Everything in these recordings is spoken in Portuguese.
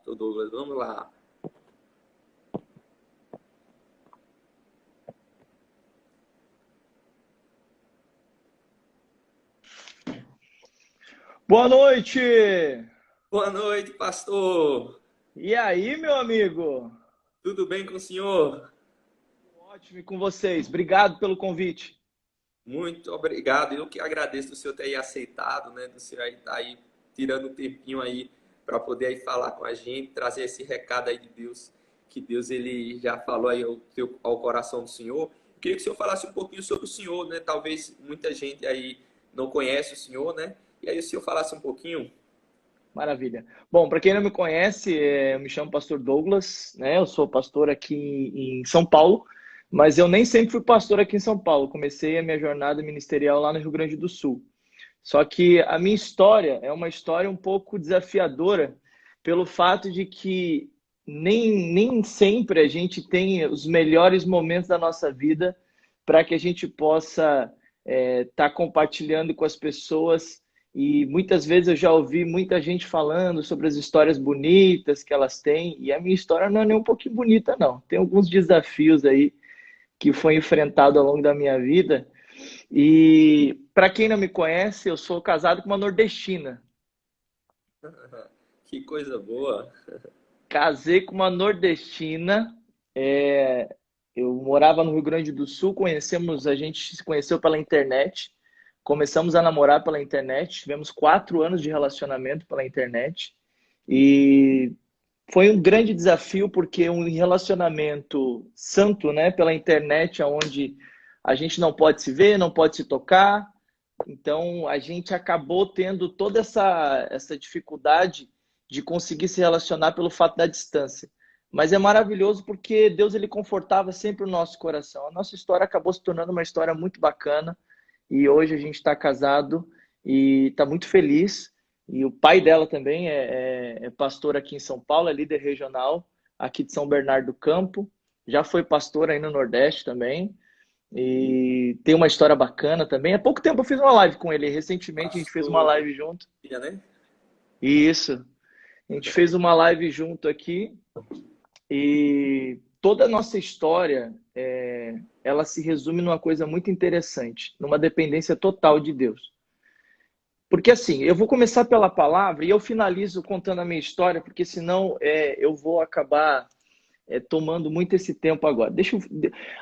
Pastor Douglas. Vamos lá. Boa noite! Boa noite, pastor. E aí, meu amigo? Tudo bem com o senhor? Ótimo, e com vocês? Obrigado pelo convite. Muito obrigado. Eu que agradeço do senhor ter aí aceitado, né? Do senhor aí estar aí tirando um tempinho aí para poder aí falar com a gente, trazer esse recado aí de Deus, que Deus ele já falou aí ao coração do senhor. Eu queria que o senhor falasse um pouquinho sobre o senhor, né? Talvez muita gente aí não conhece o senhor, né? E aí o senhor falasse um pouquinho. Maravilha. Bom, para quem não me conhece, eu me chamo Pastor Douglas, né? Eu sou pastor aqui em São Paulo, mas eu nem sempre fui pastor aqui em São Paulo. Comecei a minha jornada ministerial lá no Rio Grande do Sul. Só que a minha história é uma história um pouco desafiadora pelo fato de que nem sempre a gente tem os melhores momentos da nossa vida para que a gente possa estar compartilhando com as pessoas. E muitas vezes eu já ouvi muita gente falando sobre as histórias bonitas que elas têm, e a minha história não é nem um pouquinho bonita, não. Tem alguns desafios aí que foi enfrentado ao longo da minha vida. E para quem não me conhece, eu sou casado com uma nordestina. Que coisa boa. Casei com uma nordestina. é, eu morava no Rio Grande do Sul, a gente se conheceu pela internet. Começamos a namorar pela internet, tivemos 4 anos de relacionamento pela internet. E foi um grande desafio, porque um relacionamento santo, né, pela internet, onde a gente não pode se ver, não pode se tocar. Então, a gente acabou tendo toda essa dificuldade de conseguir se relacionar pelo fato da distância. Mas é maravilhoso porque Deus ele confortava sempre o nosso coração. A nossa história acabou se tornando uma história muito bacana e hoje a gente está casado e está muito feliz. E o pai dela também é pastor aqui em São Paulo, é líder regional aqui de São Bernardo do Campo. Já foi pastor aí no Nordeste também. E tem uma história bacana também. Há pouco tempo eu fiz uma live com ele. Recentemente a gente fez uma Pastor, live junto. né? E isso. A gente fez uma live junto aqui. E toda a nossa história, ela se resume numa coisa muito interessante. Numa dependência total de Deus. Porque assim, eu vou começar pela palavra e eu finalizo contando a minha história, porque senão eu vou acabar tomando muito esse tempo agora.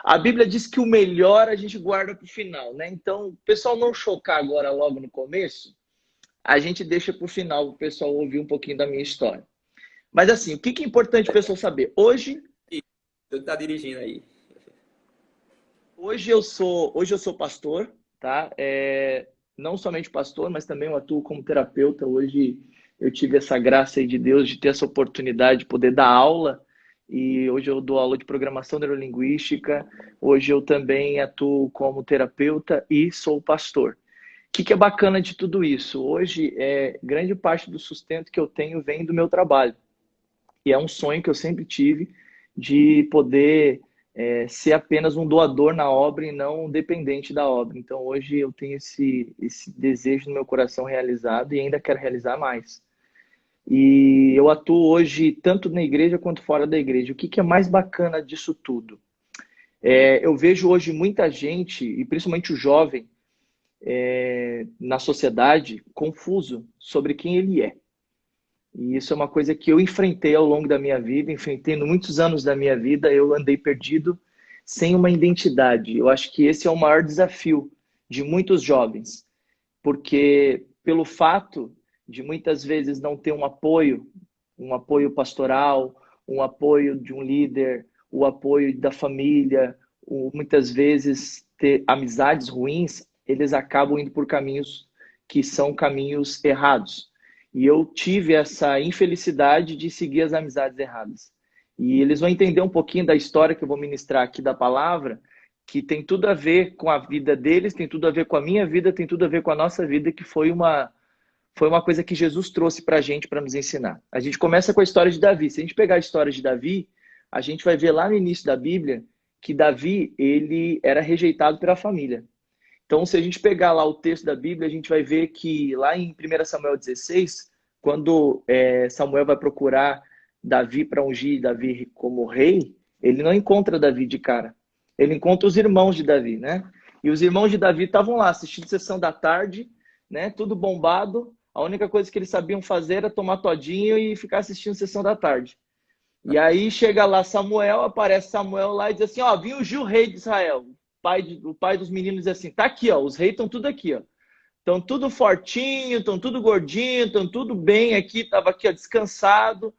A Bíblia diz que o melhor a gente guarda para o final, né? Então, o pessoal não chocar agora logo no começo, a gente deixa para o final, o pessoal ouvir um pouquinho da minha história. Mas assim, o que é importante o pessoal saber? Você está dirigindo aí. Hoje eu sou pastor, tá? Não somente pastor, mas também eu atuo como terapeuta. Hoje eu tive essa graça aí de Deus de ter essa oportunidade de poder dar aula. E hoje eu dou aula de programação neurolinguística. Hoje eu também atuo como terapeuta e sou pastor. O que é bacana de tudo isso? Hoje, grande parte do sustento que eu tenho vem do meu trabalho. E é um sonho que eu sempre tive de poder ser apenas um doador na obra e não um dependente da obra. Então, hoje eu tenho esse desejo no meu coração realizado e ainda quero realizar mais. E eu atuo hoje tanto na igreja quanto fora da igreja. O que é mais bacana disso tudo? Eu vejo hoje muita gente, e principalmente o jovem, na sociedade, confuso sobre quem ele é. E isso é uma coisa que eu enfrentei ao longo da minha vida, enfrentei muitos anos da minha vida, eu andei perdido, sem uma identidade. Eu acho que esse é o maior desafio de muitos jovens, porque pelo fato de muitas vezes não ter um apoio pastoral, um apoio de um líder, o apoio da família, muitas vezes ter amizades ruins, eles acabam indo por caminhos que são caminhos errados. E eu tive essa infelicidade de seguir as amizades erradas. E eles vão entender um pouquinho da história que eu vou ministrar aqui da palavra, que tem tudo a ver com a vida deles, tem tudo a ver com a minha vida, tem tudo a ver com a nossa vida, que foi uma coisa que Jesus trouxe para a gente para nos ensinar. A gente começa com a história de Davi. Se a gente pegar a história de Davi, a gente vai ver lá no início da Bíblia que Davi ele era rejeitado pela família. Então, se a gente pegar lá o texto da Bíblia, a gente vai ver que lá em 1 Samuel 16, quando Samuel vai procurar Davi para ungir Davi como rei, ele não encontra Davi de cara. Ele encontra os irmãos de Davi, né? E os irmãos de Davi estavam lá assistindo sessão da tarde, né? Tudo bombado. A única coisa que eles sabiam fazer era tomar todinho e ficar assistindo sessão da tarde. E aí chega lá Samuel, aparece Samuel lá e diz assim, ó, viu o rei de Israel. O pai dos meninos diz assim, tá aqui, ó, os reis estão tudo aqui, ó. Estão tudo fortinho, estão tudo gordinho, estão tudo bem aqui, estava aqui, ó, descansado.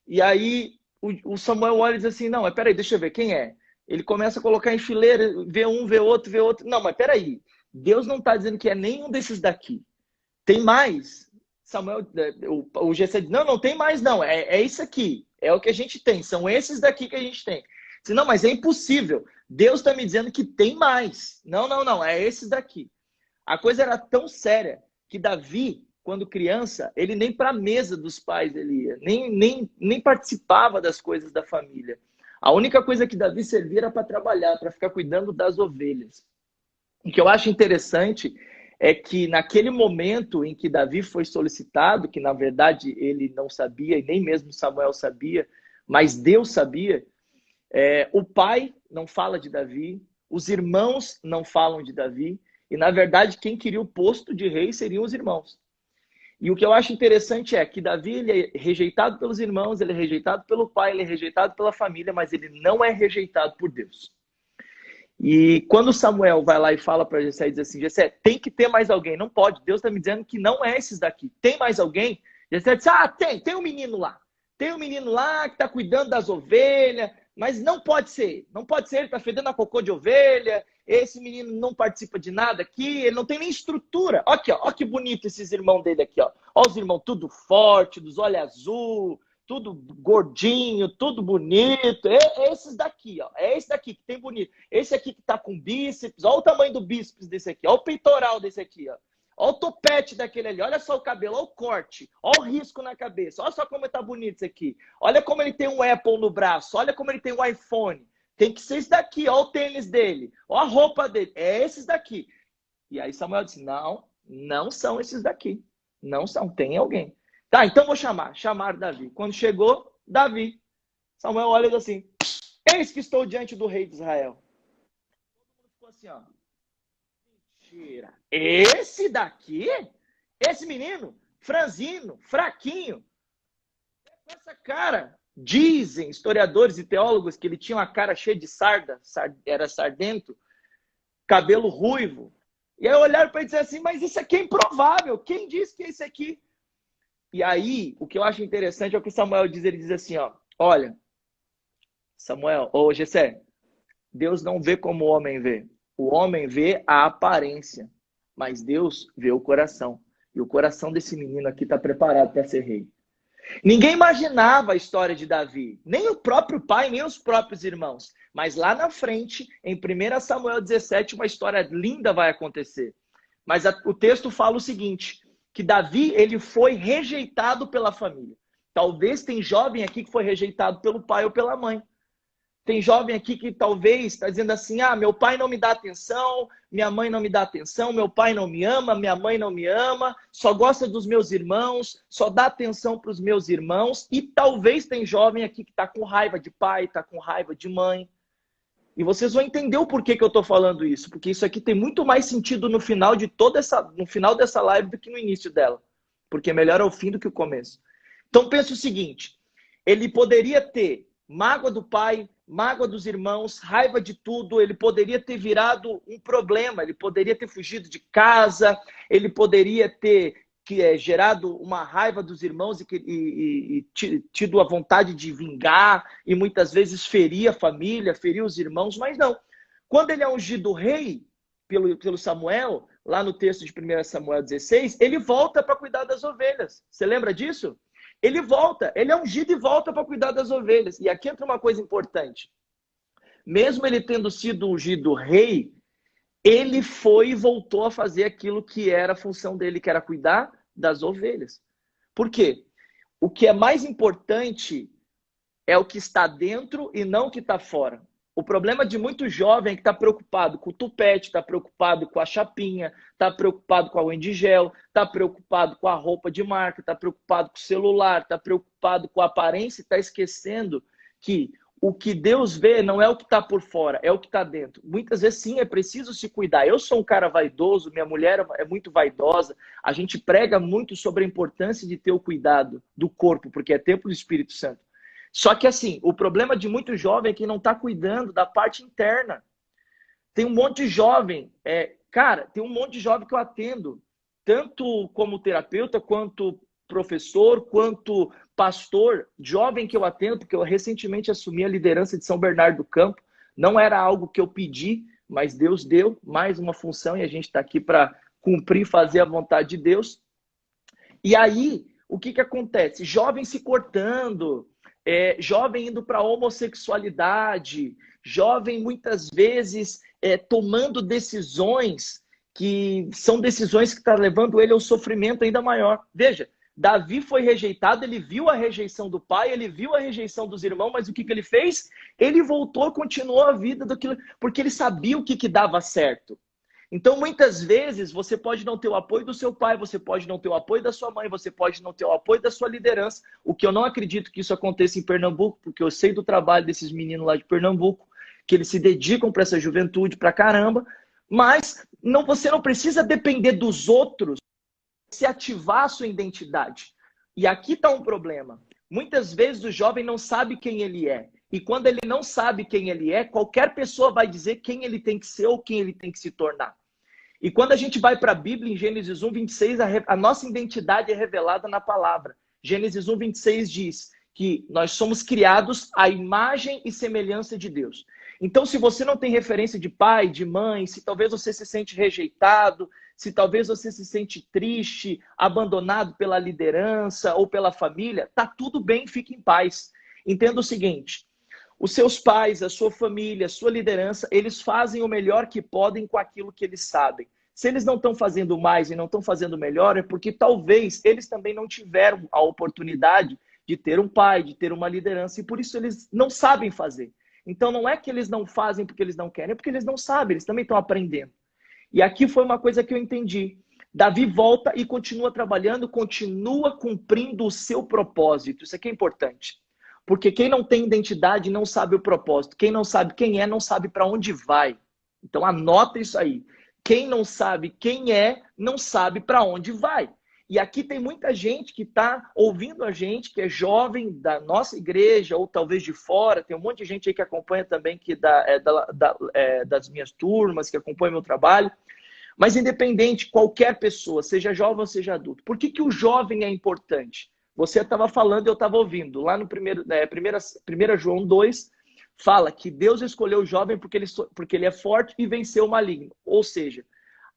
E aí o Samuel olha e diz assim, não, mas peraí, deixa eu ver, quem é? Ele começa a colocar em fileira, vê um, vê outro, vê outro. Não, mas peraí, Deus não está dizendo que é nenhum desses daqui. Tem mais? Samuel, o Jessé diz, não, não tem mais não, é isso aqui, é o que a gente tem, são esses daqui que a gente tem. Diz, não, mas é impossível, Deus está me dizendo que tem mais. Não, não, não, é esses daqui. A coisa era tão séria que Davi, quando criança, ele nem para a mesa dos pais ele ia, nem participava das coisas da família. A única coisa que Davi servia era para trabalhar, para ficar cuidando das ovelhas. O que eu acho interessante é que naquele momento em que Davi foi solicitado, que na verdade ele não sabia, e nem mesmo Samuel sabia, mas Deus sabia, o pai não fala de Davi, os irmãos não falam de Davi, e na verdade quem queria o posto de rei seriam os irmãos. E o que eu acho interessante é que Davi ele é rejeitado pelos irmãos, ele é rejeitado pelo pai, ele é rejeitado pela família, mas ele não é rejeitado por Deus. E quando Samuel vai lá e fala para Jessé, diz assim, Jessé, tem que ter mais alguém. Não pode, Deus está me dizendo que não é esses daqui. Tem mais alguém? Jessé diz, tem um menino lá. Tem um menino lá que está cuidando das ovelhas, mas não pode ser. Não pode ser, ele está fedendo a cocô de ovelha, esse menino não participa de nada aqui, ele não tem nem estrutura. Aqui, ó que bonito esses irmãos dele aqui, ó. Ó os irmãos tudo forte, dos olhos azul, tudo gordinho, tudo bonito. É esses daqui, ó. É esse daqui que tem bonito. Esse aqui que tá com bíceps, ó o tamanho do bíceps desse aqui, ó o peitoral desse aqui, ó. Ó o topete daquele ali, olha só o cabelo, ó o corte, ó o risco na cabeça, olha só como tá bonito isso aqui. Olha como ele tem um Apple no braço, olha como ele tem um iPhone. Tem que ser esse daqui, ó o tênis dele, ó a roupa dele, é esses daqui. E aí Samuel disse, não são esses daqui, não são, tem alguém. Tá, então vou chamar Davi. Quando chegou, Davi, Samuel olha e diz assim, eis que estou diante do rei de Israel. Todo mundo ficou assim, ó. Mentira. Esse daqui? Esse menino? Franzino, fraquinho. Com essa cara. Dizem historiadores e teólogos que ele tinha uma cara cheia de sarda, era sardento, cabelo ruivo. E aí olharam para ele e disseram assim, mas isso aqui é improvável. Quem disse que é esse aqui? E aí, o que eu acho interessante é o que Samuel diz. Ele diz assim, ó, olha, Samuel, Jessé, Deus não vê como o homem vê. O homem vê a aparência, mas Deus vê o coração. E o coração desse menino aqui está preparado para ser rei. Ninguém imaginava a história de Davi, nem o próprio pai, nem os próprios irmãos. Mas lá na frente, em 1 Samuel 17, uma história linda vai acontecer. Mas o texto fala o seguinte, que Davi ele foi rejeitado pela família. Talvez tem jovem aqui que foi rejeitado pelo pai ou pela mãe. Tem jovem aqui que talvez está dizendo assim, meu pai não me dá atenção, minha mãe não me dá atenção, meu pai não me ama, minha mãe não me ama, só gosta dos meus irmãos, só dá atenção para os meus irmãos. E talvez tem jovem aqui que está com raiva de pai, está com raiva de mãe. E vocês vão entender o porquê que eu estou falando isso, porque isso aqui tem muito mais sentido no final no final dessa live do que no início dela, porque melhor é o fim do que o começo. Então pensa o seguinte, ele poderia ter mágoa do pai, mágoa dos irmãos, raiva de tudo, ele poderia ter virado um problema, ele poderia ter fugido de casa, ele poderia ter gerado uma raiva dos irmãos e tido a vontade de vingar e muitas vezes ferir a família, ferir os irmãos, mas não. Quando ele é ungido rei pelo Samuel, lá no texto de 1 Samuel 16, ele volta para cuidar das ovelhas. Você lembra disso? Ele volta, ele é ungido e volta para cuidar das ovelhas. E aqui entra uma coisa importante. Mesmo ele tendo sido ungido rei, ele foi e voltou a fazer aquilo que era a função dele, que era cuidar das ovelhas. Por quê? O que é mais importante é o que está dentro e não o que está fora. O problema de muito jovem é que está preocupado com o tupete, está preocupado com a chapinha, está preocupado com a Wendy Gel, está preocupado com a roupa de marca, está preocupado com o celular, está preocupado com a aparência e está esquecendo que o que Deus vê não é o que está por fora, é o que está dentro. Muitas vezes, sim, é preciso se cuidar. Eu sou um cara vaidoso, minha mulher é muito vaidosa. A gente prega muito sobre a importância de ter o cuidado do corpo, porque é templo do Espírito Santo. Só que, assim, o problema de muito jovem é que não está cuidando da parte interna. Tem um monte de jovem, cara, tem um monte de jovem que eu atendo, tanto como terapeuta, quanto professor, quanto pastor, jovem que eu atendo, porque eu recentemente assumi a liderança de São Bernardo do Campo. Não era algo que eu pedi, mas Deus deu mais uma função e a gente está aqui para cumprir, fazer a vontade de Deus. E aí, o que acontece? Jovem se cortando, jovem indo para a homossexualidade, jovem muitas vezes tomando decisões que são decisões que estão levando ele ao sofrimento ainda maior. Veja, Davi foi rejeitado, ele viu a rejeição do pai, ele viu a rejeição dos irmãos, mas o que ele fez? Ele voltou, continuou a vida porque ele sabia o que dava certo. Então, muitas vezes, você pode não ter o apoio do seu pai, você pode não ter o apoio da sua mãe, você pode não ter o apoio da sua liderança, o que eu não acredito que isso aconteça em Pernambuco, porque eu sei do trabalho desses meninos lá de Pernambuco, que eles se dedicam para essa juventude pra caramba, mas você não precisa depender dos outros se ativar a sua identidade. E aqui está um problema. Muitas vezes o jovem não sabe quem ele é. E quando ele não sabe quem ele é, qualquer pessoa vai dizer quem ele tem que ser ou quem ele tem que se tornar. E quando a gente vai para a Bíblia, em Gênesis 1, 26, a nossa identidade é revelada na palavra. Gênesis 1, 26 diz que nós somos criados à imagem e semelhança de Deus. Então, se você não tem referência de pai, de mãe, se talvez você se sente rejeitado, se talvez você se sente triste, abandonado pela liderança ou pela família, tá tudo bem, fique em paz. Entenda o seguinte, os seus pais, a sua família, a sua liderança, eles fazem o melhor que podem com aquilo que eles sabem. Se eles não estão fazendo mais e não estão fazendo melhor, é porque talvez eles também não tiveram a oportunidade de ter um pai, de ter uma liderança, e por isso eles não sabem fazer. Então não é que eles não fazem porque eles não querem, é porque eles não sabem, eles também estão aprendendo. E aqui foi uma coisa que eu entendi. Davi volta e continua trabalhando, continua cumprindo o seu propósito. Isso aqui é importante. Porque quem não tem identidade não sabe o propósito. Quem não sabe quem é, não sabe para onde vai. Então anota isso aí. Quem não sabe quem é, não sabe para onde vai. E aqui tem muita gente que está ouvindo a gente, que é jovem da nossa igreja, ou talvez de fora. Tem um monte de gente aí que acompanha também, que das minhas turmas, que acompanha meu trabalho. Mas independente, qualquer pessoa, seja jovem ou seja adulto. Por que o jovem é importante? Você estava falando e eu estava ouvindo. Lá no 1 João 2, fala que Deus escolheu o jovem porque ele é forte e venceu o maligno. Ou seja,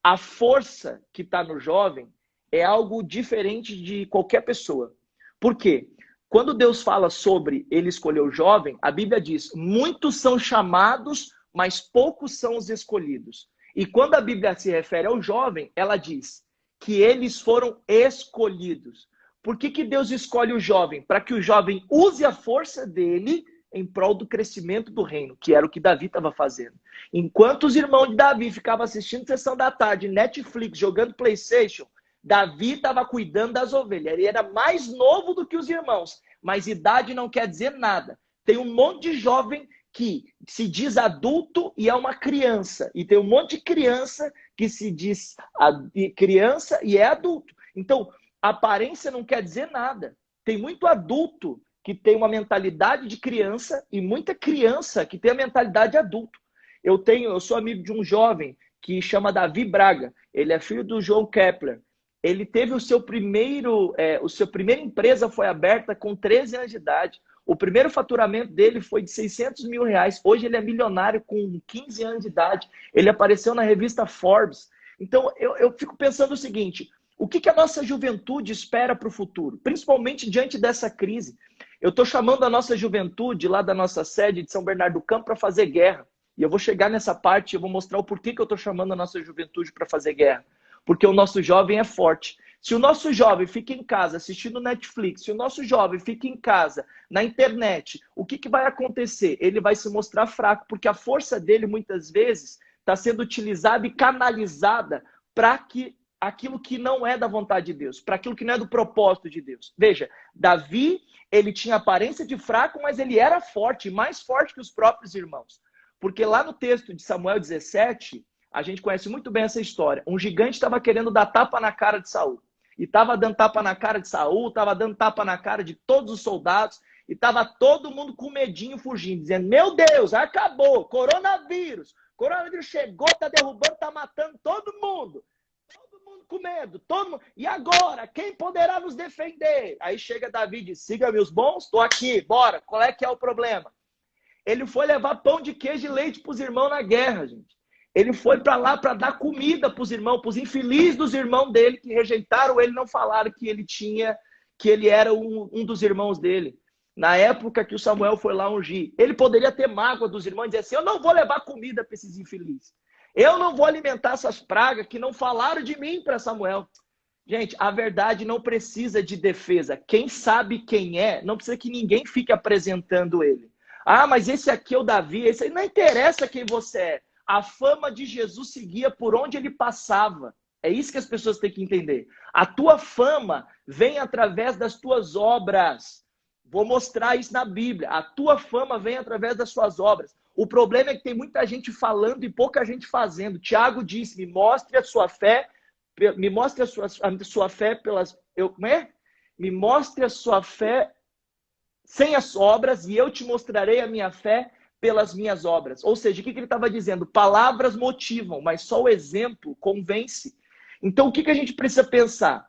a força que está no jovem é algo diferente de qualquer pessoa. Por quê? Quando Deus fala sobre ele escolher o jovem, a Bíblia diz, muitos são chamados, mas poucos são os escolhidos. E quando a Bíblia se refere ao jovem, ela diz que eles foram escolhidos. Por que Deus escolhe o jovem? Para que o jovem use a força dele em prol do crescimento do reino, que era o que Davi estava fazendo. Enquanto os irmãos de Davi ficavam assistindo Sessão da Tarde, Netflix, jogando PlayStation, Davi estava cuidando das ovelhas. Ele era mais novo do que os irmãos, mas idade não quer dizer nada. Tem um monte de jovem que se diz adulto e é uma criança. E tem um monte de criança que se diz criança e é adulto. Então, aparência não quer dizer nada. Tem muito adulto que tem uma mentalidade de criança e muita criança que tem a mentalidade de adulto. Eu sou amigo de um jovem que chama Davi Braga. Ele é filho do João Kepler. Ele teve a sua primeira empresa foi aberta com 13 anos de idade. O primeiro faturamento dele foi de 600 mil reais. Hoje ele é milionário com 15 anos de idade. Ele apareceu na revista Forbes. Então eu fico pensando o seguinte, o que a nossa juventude espera para o futuro? Principalmente diante dessa crise. Eu estou chamando a nossa juventude lá da nossa sede de São Bernardo do Campo para fazer guerra. E eu vou chegar nessa parte e eu vou mostrar o porquê que eu estou chamando a nossa juventude para fazer guerra. Porque o nosso jovem é forte. Se o nosso jovem fica em casa assistindo Netflix, se o nosso jovem fica em casa na internet, o que vai acontecer? Ele vai se mostrar fraco, porque a força dele, muitas vezes, está sendo utilizada e canalizada para que aquilo que não é da vontade de Deus, para aquilo que não é do propósito de Deus. Veja, Davi, ele tinha aparência de fraco, mas ele era forte, mais forte que os próprios irmãos. Porque lá no texto de Samuel 17, a gente conhece muito bem essa história. Um gigante estava querendo dar tapa na cara de Saul. E estava dando tapa na cara de Saul, estava dando tapa na cara de todos os soldados, e estava todo mundo com medinho fugindo, dizendo, meu Deus, acabou, coronavírus chegou, está derrubando, está matando todo mundo com medo, todo mundo. E agora, quem poderá nos defender? Aí chega Davi e diz, siga-me os bons, estou aqui, bora, qual é que é o problema? Ele foi levar pão de queijo e leite para os irmãos na guerra, gente. Ele foi para lá para dar comida para os irmãos, para os infelizes dos irmãos dele, que rejeitaram ele, não falaram que ele era um dos irmãos dele. Na época que o Samuel foi lá ungir, ele poderia ter mágoa dos irmãos e dizer assim, eu não vou levar comida para esses infelizes. Eu não vou alimentar essas pragas que não falaram de mim para Samuel. Gente, a verdade não precisa de defesa. Quem sabe quem é, não precisa que ninguém fique apresentando ele. Ah, mas esse aqui é o Davi, esse aí não interessa quem você é. A fama de Jesus seguia por onde ele passava. É isso que as pessoas têm que entender. A tua fama vem através das tuas obras. Vou mostrar isso na Bíblia. A tua fama vem através das suas obras. O problema é que tem muita gente falando e pouca gente fazendo. Tiago disse, me mostre a sua fé, me mostre a sua fé pelas... Me mostre a sua fé sem as obras e eu te mostrarei a minha fé pelas minhas obras. Ou seja, o que ele estava dizendo? Palavras motivam, mas só o exemplo convence. Então, o que a gente precisa pensar?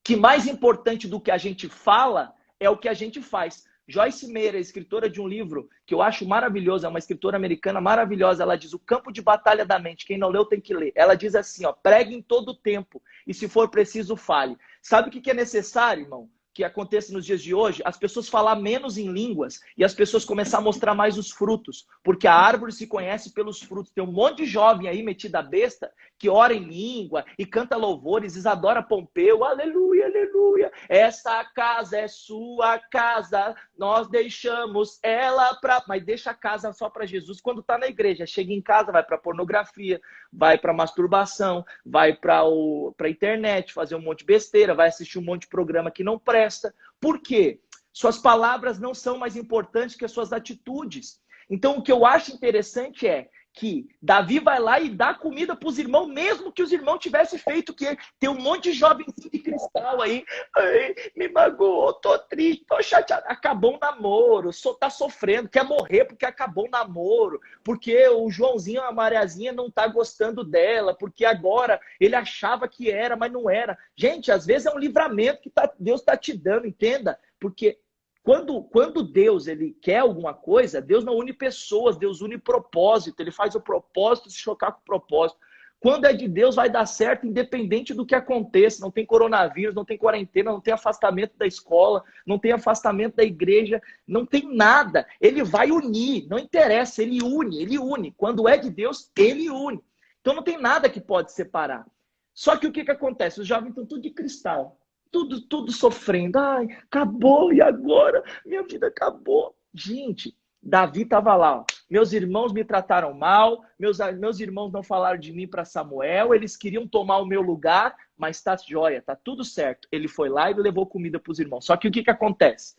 Que mais importante do que a gente fala é o que a gente faz. Joyce Meyer, escritora de um livro que eu acho maravilhoso, é uma escritora americana maravilhosa, ela diz, o campo de batalha da mente, quem não leu tem que ler. Ela diz assim, ó, pregue em todo o tempo e se for preciso, fale. Sabe o que é necessário, irmão? Que acontece nos dias de hoje, as pessoas falar menos em línguas e as pessoas começar a mostrar mais os frutos, porque a árvore se conhece pelos frutos. Tem um monte de jovem aí metida a besta que ora em língua e canta louvores, Isadora Pompeu, aleluia, aleluia, essa casa é sua casa, nós deixamos ela para... Mas deixa a casa só para Jesus quando está na igreja. Chega em casa, vai para pornografia, vai para masturbação, vai para a internet, fazer um monte de besteira, vai assistir um monte de programa que não presta. Por quê? Suas palavras não são mais importantes que as suas atitudes. Então, o que eu acho interessante é que Davi vai lá e dá comida para os irmãos, mesmo que os irmãos tivessem feito que tem um monte de jovenzinho de cristal aí, ai, me magoou, tô triste, tô chateado. Acabou o namoro, tá sofrendo, quer morrer porque acabou o namoro, porque o Joãozinho, a Mariazinha não tá gostando dela, porque agora ele achava que era, mas não era. Gente, às vezes é um livramento que Deus está te dando, entenda? Porque quando Deus ele quer alguma coisa, Deus não une pessoas, Deus une propósito. Ele faz o propósito se chocar com o propósito. Quando é de Deus, vai dar certo, independente do que aconteça. Não tem coronavírus, não tem quarentena, não tem afastamento da escola, não tem afastamento da igreja, não tem nada. Ele vai unir, não interessa, ele une, ele une. Quando é de Deus, ele une. Então não tem nada que pode separar. Só que o que acontece? Os jovens estão tudo de cristal. Tudo sofrendo. Ai, acabou, e agora? Minha vida acabou. Gente, Davi estava lá. Ó. Meus irmãos me trataram mal, meus irmãos não falaram de mim para Samuel, eles queriam tomar o meu lugar, mas tá jóia, tá tudo certo. Ele foi lá e levou comida para os irmãos. Só que o que acontece?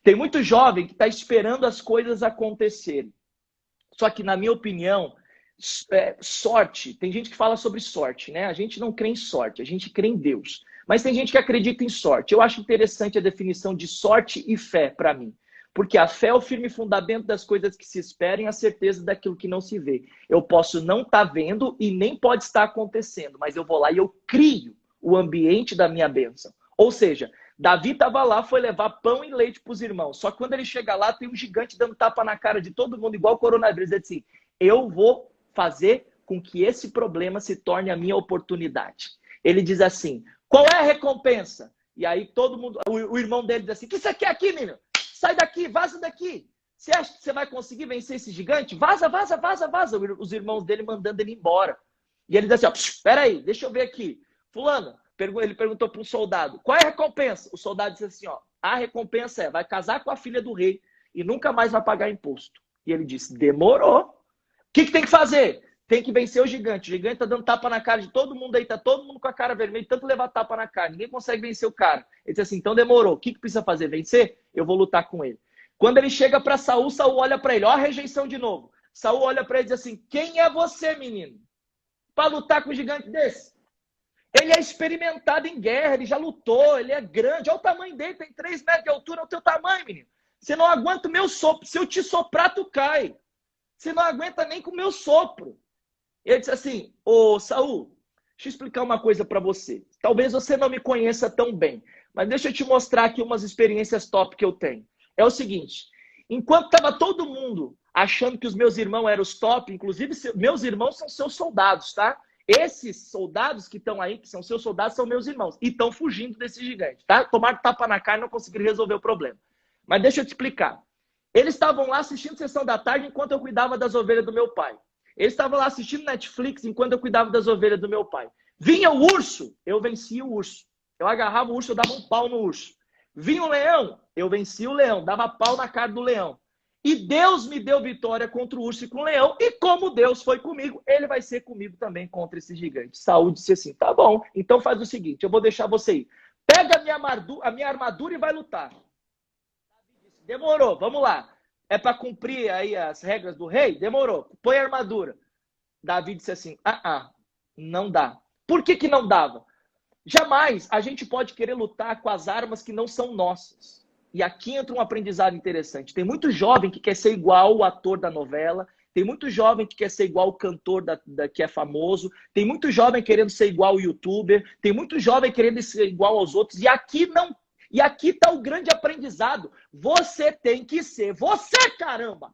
Tem muito jovem que está esperando as coisas acontecerem. Só que, na minha opinião, sorte, tem gente que fala sobre sorte, né? A gente não crê em sorte, a gente crê em Deus. Mas tem gente que acredita em sorte. Eu acho interessante a definição de sorte e fé para mim. Porque a fé é o firme fundamento das coisas que se esperam e a certeza daquilo que não se vê. Eu posso não estar vendo e nem pode estar acontecendo, mas eu vou lá e eu crio o ambiente da minha bênção. Ou seja, Davi estava lá, foi levar pão e leite para os irmãos. Só que quando ele chega lá, tem um gigante dando tapa na cara de todo mundo, igual o coronavírus. Ele diz assim, eu vou fazer com que esse problema se torne a minha oportunidade. Ele diz assim, qual é a recompensa? E aí todo mundo, o irmão dele diz assim, o que você quer aqui, menino? Sai daqui, vaza daqui. Você acha que você vai conseguir vencer esse gigante? Vaza, vaza, vaza, vaza. Os irmãos dele mandando ele embora. E ele diz assim, ó, espera aí, deixa eu ver aqui. Fulano, Ele perguntou para um soldado, qual é a recompensa? O soldado disse assim, ó, a recompensa vai casar com a filha do rei e nunca mais vai pagar imposto. E ele disse, demorou. O que tem que fazer? Tem que vencer o gigante. O gigante tá dando tapa na cara de todo mundo aí, tá todo mundo com a cara vermelha, tanto levar tapa na cara. Ninguém consegue vencer o cara. Ele disse assim, então demorou. O que precisa fazer? Vencer? Eu vou lutar com ele. Quando ele chega para Saul, Saul olha para ele, ó a rejeição de novo. Saul olha para ele e diz assim, quem é você, menino? Para lutar com um gigante desse? Ele é experimentado em guerra, ele já lutou, ele é grande. Olha o tamanho dele, tem 3 metros de altura, é o teu tamanho, menino. Você não aguenta o meu sopro. Se eu te soprar, tu cai. Você não aguenta nem com o meu sopro. Ele disse assim, ô Saul, deixa eu explicar uma coisa para você. Talvez você não me conheça tão bem, mas deixa eu te mostrar aqui umas experiências top que eu tenho. É o seguinte, enquanto estava todo mundo achando que os meus irmãos eram os top, inclusive meus irmãos são seus soldados, tá? Esses soldados que estão aí, que são seus soldados, são meus irmãos. E estão fugindo desse gigante, tá? Tomaram tapa na cara e não conseguiram resolver o problema. Mas deixa eu te explicar. Eles estavam lá assistindo Sessão da Tarde enquanto eu cuidava das ovelhas do meu pai. Eles estavam lá assistindo Netflix enquanto eu cuidava das ovelhas do meu pai. Vinha o urso, eu vencia o urso. Eu agarrava o urso, eu dava um pau no urso. Vinha o leão, eu vencia o leão, dava pau na cara do leão. E Deus me deu vitória contra o urso e com o leão. E como Deus foi comigo, ele vai ser comigo também contra esse gigante. Saúl disse assim, tá bom, então faz o seguinte, eu vou deixar você ir. Pega a minha armadura e vai lutar. Demorou, vamos lá. É para cumprir aí as regras do rei? Demorou. Põe a armadura. Davi disse assim, não dá. Por que não dava? Jamais a gente pode querer lutar com as armas que não são nossas. E aqui entra um aprendizado interessante. Tem muito jovem que quer ser igual o ator da novela, tem muito jovem que quer ser igual o cantor que é famoso, tem muito jovem querendo ser igual o youtuber, tem muito jovem querendo ser igual aos outros, e aqui não. E aqui está o grande aprendizado. Você tem que ser você, caramba!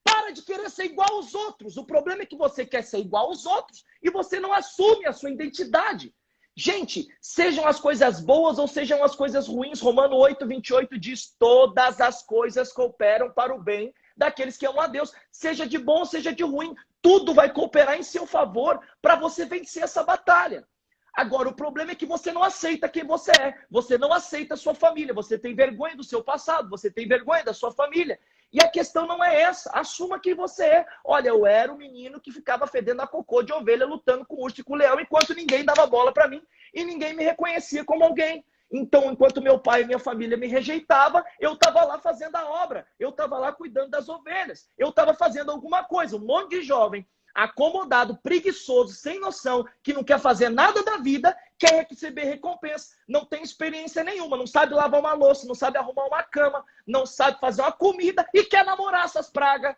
Para de querer ser igual aos outros. O problema é que você quer ser igual aos outros e você não assume a sua identidade. Gente, sejam as coisas boas ou sejam as coisas ruins, Romano 8:28 diz, todas as coisas cooperam para o bem daqueles que amam a Deus. Seja de bom, seja de ruim, tudo vai cooperar em seu favor para você vencer essa batalha. Agora, o problema é que você não aceita quem você é. Você não aceita a sua família. Você tem vergonha do seu passado. Você tem vergonha da sua família. E a questão não é essa. Assuma quem você é. Olha, eu era o menino que ficava fedendo a cocô de ovelha, lutando com o urso e com o leão, enquanto ninguém dava bola para mim e ninguém me reconhecia como alguém. Então, enquanto meu pai e minha família me rejeitavam, eu estava lá fazendo a obra. Eu estava lá cuidando das ovelhas. Eu estava fazendo alguma coisa. Um monte de jovem acomodado, preguiçoso, sem noção, que não quer fazer nada da vida, quer receber recompensa, não tem experiência nenhuma, não sabe lavar uma louça, não sabe arrumar uma cama, não sabe fazer uma comida e quer namorar essas pragas.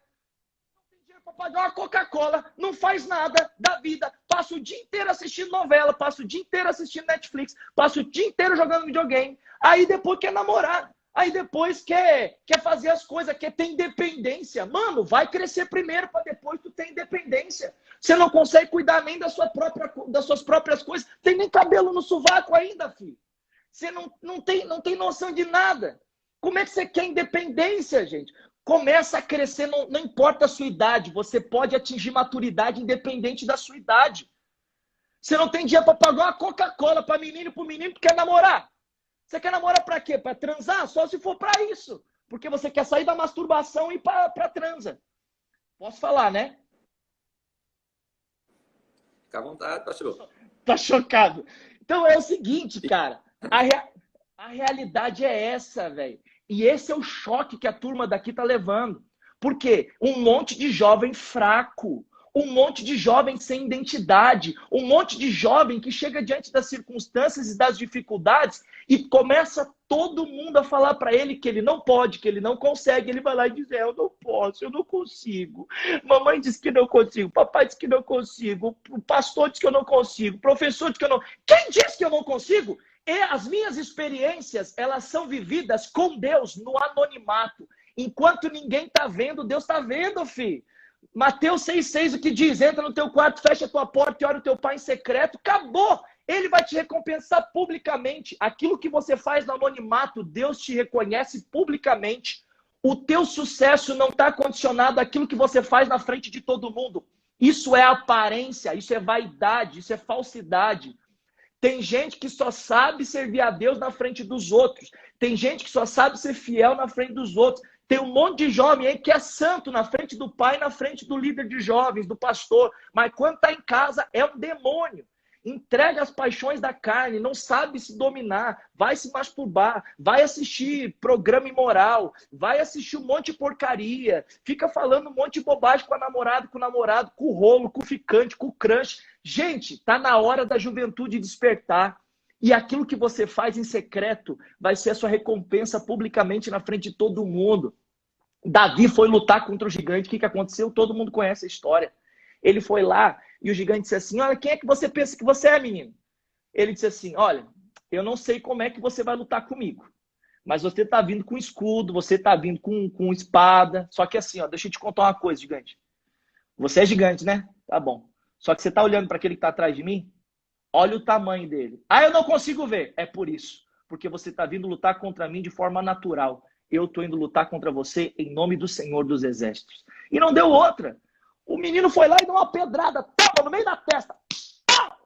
Não tem dinheiro para pagar uma Coca-Cola, não faz nada da vida, passa o dia inteiro assistindo novela, passa o dia inteiro assistindo Netflix, passa o dia inteiro jogando videogame, aí depois quer namorar. Aí depois quer fazer as coisas, quer ter independência. Mano, vai crescer primeiro para depois tu ter independência. Você não consegue cuidar nem das suas próprias coisas. Tem nem cabelo no sovaco ainda, filho. Você não tem noção de nada. Como é que você quer independência, gente? Começa a crescer, não importa a sua idade. Você pode atingir maturidade independente da sua idade. Você não tem dinheiro para pagar uma Coca-Cola para menino e para o menino que quer namorar. Você quer namorar para quê? Para transar? Só se for para isso. Porque você quer sair da masturbação e ir para transa. Posso falar, né? Fica à vontade, pastor. Tá chocado. Então é o seguinte, cara. A realidade é essa, velho. E esse é o choque que a turma daqui tá levando. Por quê? Um monte de jovem fraco. Um monte de jovem sem identidade, um monte de jovem que chega diante das circunstâncias e das dificuldades e começa todo mundo a falar para ele que ele não pode, que ele não consegue. Ele vai lá e diz, eu não posso, eu não consigo. Mamãe diz que não consigo, papai diz que não consigo, o pastor diz que eu não consigo, o professor diz que eu não... Quem diz que eu não consigo? E as minhas experiências, elas são vividas com Deus no anonimato. Enquanto ninguém está vendo, Deus está vendo, filho. Mateus 6,6, o que diz? Entra no teu quarto, fecha a tua porta e ora o teu pai em secreto. Acabou! Ele vai te recompensar publicamente. Aquilo que você faz no anonimato, Deus te reconhece publicamente. O teu sucesso não está condicionado àquilo que você faz na frente de todo mundo. Isso é aparência, isso é vaidade, isso é falsidade. Tem gente que só sabe servir a Deus na frente dos outros. Tem gente que só sabe ser fiel na frente dos outros. Tem um monte de jovem aí que é santo na frente do pai, na frente do líder de jovens, do pastor. Mas quando está em casa, é um demônio. Entrega as paixões da carne, não sabe se dominar, vai se masturbar, vai assistir programa imoral, vai assistir um monte de porcaria, fica falando um monte de bobagem com a namorada, com o namorado, com o rolo, com o ficante, com o crush. Gente, tá na hora da juventude despertar. E aquilo que você faz em secreto vai ser a sua recompensa publicamente na frente de todo mundo. Davi foi lutar contra o gigante. O que aconteceu? Todo mundo conhece a história. Ele foi lá e o gigante disse assim, olha, quem é que você pensa que você é, menino? Ele disse assim, olha, eu não sei como é que você vai lutar comigo, mas você está vindo com escudo, você está vindo com espada. Só que assim, ó, deixa eu te contar uma coisa, gigante. Você é gigante, né? Tá bom. Só que você está olhando para aquele que está atrás de mim? Olha o tamanho dele. Ah, eu não consigo ver. É por isso. Porque você está vindo lutar contra mim de forma natural. Eu estou indo lutar contra você em nome do Senhor dos Exércitos. E não deu outra. O menino foi lá e deu uma pedrada. Toma, no meio da testa. Pau!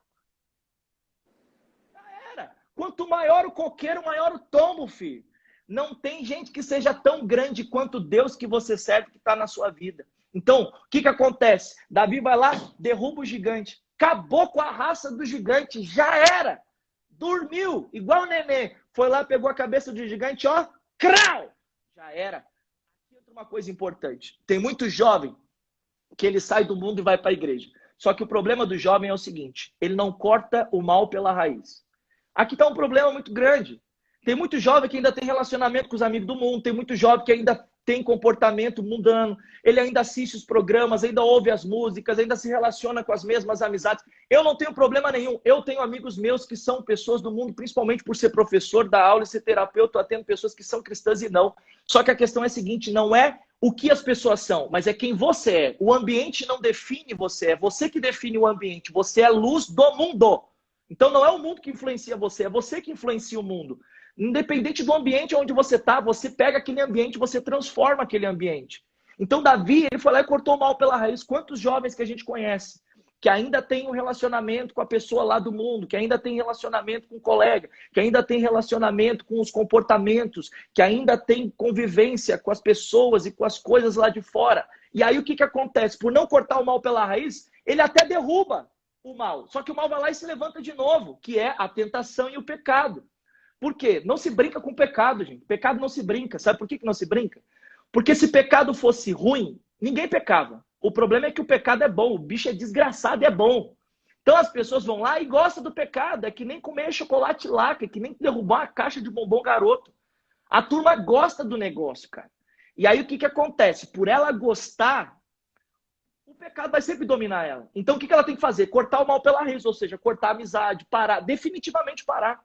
Já era. Quanto maior o coqueiro, maior o tombo, filho. Não tem gente que seja tão grande quanto Deus que você serve que está na sua vida. Então, o que acontece? Davi vai lá, derruba o gigante. Acabou com a raça do gigante, já era. Dormiu, igual o neném. Foi lá, pegou a cabeça do gigante, ó, crau! Já era. Aqui entra uma coisa importante. Tem muito jovem que ele sai do mundo e vai para a igreja. Só que o problema do jovem é o seguinte, ele não corta o mal pela raiz. Aqui está um problema muito grande. Tem muito jovem que ainda tem relacionamento com os amigos do mundo, tem muito jovem que ainda tem comportamento mundano, ele ainda assiste os programas, ainda ouve as músicas, ainda se relaciona com as mesmas amizades. Eu não tenho problema nenhum. Eu tenho amigos meus que são pessoas do mundo, principalmente por ser professor da aula e ser terapeuta, eu atendo pessoas que são cristãs e não. Só que a questão é a seguinte, não é o que as pessoas são, mas é quem você é. O ambiente não define você, é você que define o ambiente. Você é luz do mundo. Então não é o mundo que influencia você, é você que influencia o mundo. Independente do ambiente onde você está, você pega aquele ambiente, você transforma aquele ambiente. Então Davi, ele foi lá e cortou o mal pela raiz. Quantos jovens que a gente conhece que ainda tem um relacionamento com a pessoa lá do mundo, que ainda tem relacionamento com o colega, que ainda tem relacionamento com os comportamentos, que ainda tem convivência com as pessoas e com as coisas lá de fora. E aí o que acontece? Por não cortar o mal pela raiz, ele até derruba o mal. Só que o mal vai lá e se levanta de novo, que é a tentação e o pecado. Por quê? Não se brinca com pecado, gente. Pecado não se brinca. Sabe por que não se brinca? Porque se pecado fosse ruim, ninguém pecava. O problema é que o pecado é bom. O bicho é desgraçado e é bom. Então as pessoas vão lá e gostam do pecado. É que nem comer chocolate laca, é que nem derrubar uma caixa de bombom garoto. A turma gosta do negócio, cara. E aí o que acontece? Por ela gostar, o pecado vai sempre dominar ela. Então o que ela tem que fazer? Cortar o mal pela raiz, ou seja, cortar a amizade, parar, definitivamente parar.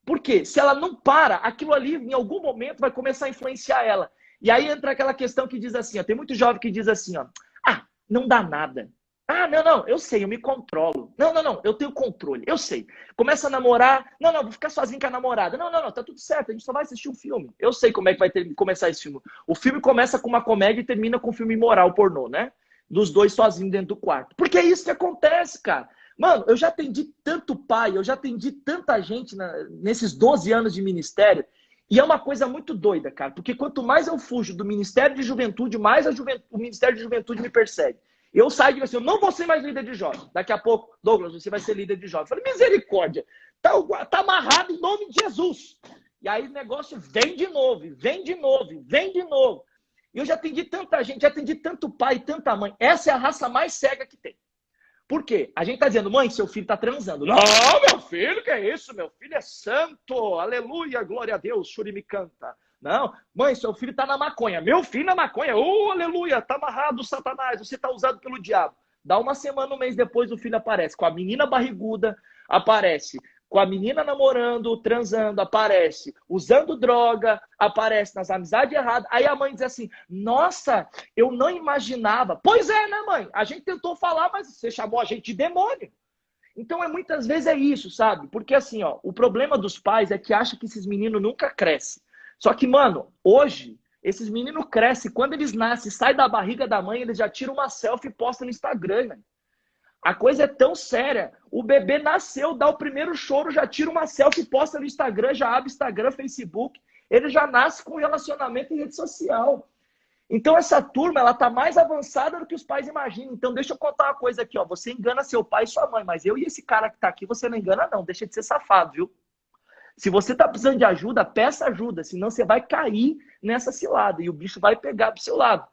Por quê? Se ela não para, aquilo ali, em algum momento, vai começar a influenciar ela. E aí entra aquela questão que diz assim, ó, tem muito jovem que diz assim, ó, ah, não dá nada. Ah, não, eu sei, eu me controlo. Não, eu tenho controle, eu sei. Começa a namorar, não, vou ficar sozinho com a namorada. Não, tá tudo certo, a gente só vai assistir um filme. Eu sei como é que vai começar esse filme. O filme começa com uma comédia e termina com um filme moral, pornô, né? Dos dois sozinhos dentro do quarto. Porque é isso que acontece, cara. Mano, eu já atendi tanto pai, eu já atendi tanta gente nesses 12 anos de ministério, e é uma coisa muito doida, cara, porque quanto mais eu fujo do Ministério de Juventude, mais o Ministério de Juventude me persegue. Eu saio e digo assim, eu não vou ser mais líder de jovens. Daqui a pouco, Douglas, você vai ser líder de jovens. Eu falei, misericórdia, tá amarrado em nome de Jesus. E aí o negócio vem de novo, vem de novo, vem de novo. E eu já atendi tanta gente, já atendi tanto pai e tanta mãe. Essa é a raça mais cega que tem. Por quê? A gente está dizendo, mãe, seu filho está transando. Não, meu filho, que é isso? Meu filho é santo. Aleluia, glória a Deus, Shuri me canta. Não, mãe, seu filho está na maconha. Meu filho na maconha. Oh, aleluia, está amarrado, Satanás. Você está usado pelo diabo. Dá uma semana, um mês depois, o filho aparece com a menina barriguda, aparece com a menina namorando, transando, aparece usando droga, aparece nas amizades erradas. Aí a mãe diz assim, nossa, eu não imaginava. Pois é, né, mãe? A gente tentou falar, mas você chamou a gente de demônio. Então, muitas vezes é isso, sabe? Porque assim, ó, o problema dos pais é que acham que esses meninos nunca crescem. Só que, mano, hoje, esses meninos crescem. Quando eles nascem, saem da barriga da mãe, eles já tiram uma selfie e postam no Instagram, né? A coisa é tão séria. O bebê nasceu, dá o primeiro choro, já tira uma selfie, posta no Instagram, já abre Instagram, Facebook. Ele já nasce com relacionamento em rede social. Então essa turma, ela tá mais avançada do que os pais imaginam. Então deixa eu contar uma coisa aqui, ó. Você engana seu pai e sua mãe, mas eu e esse cara que tá aqui, você não engana não. Deixa de ser safado, viu? Se você tá precisando de ajuda, peça ajuda, senão você vai cair nessa cilada e o bicho vai pegar pro seu lado.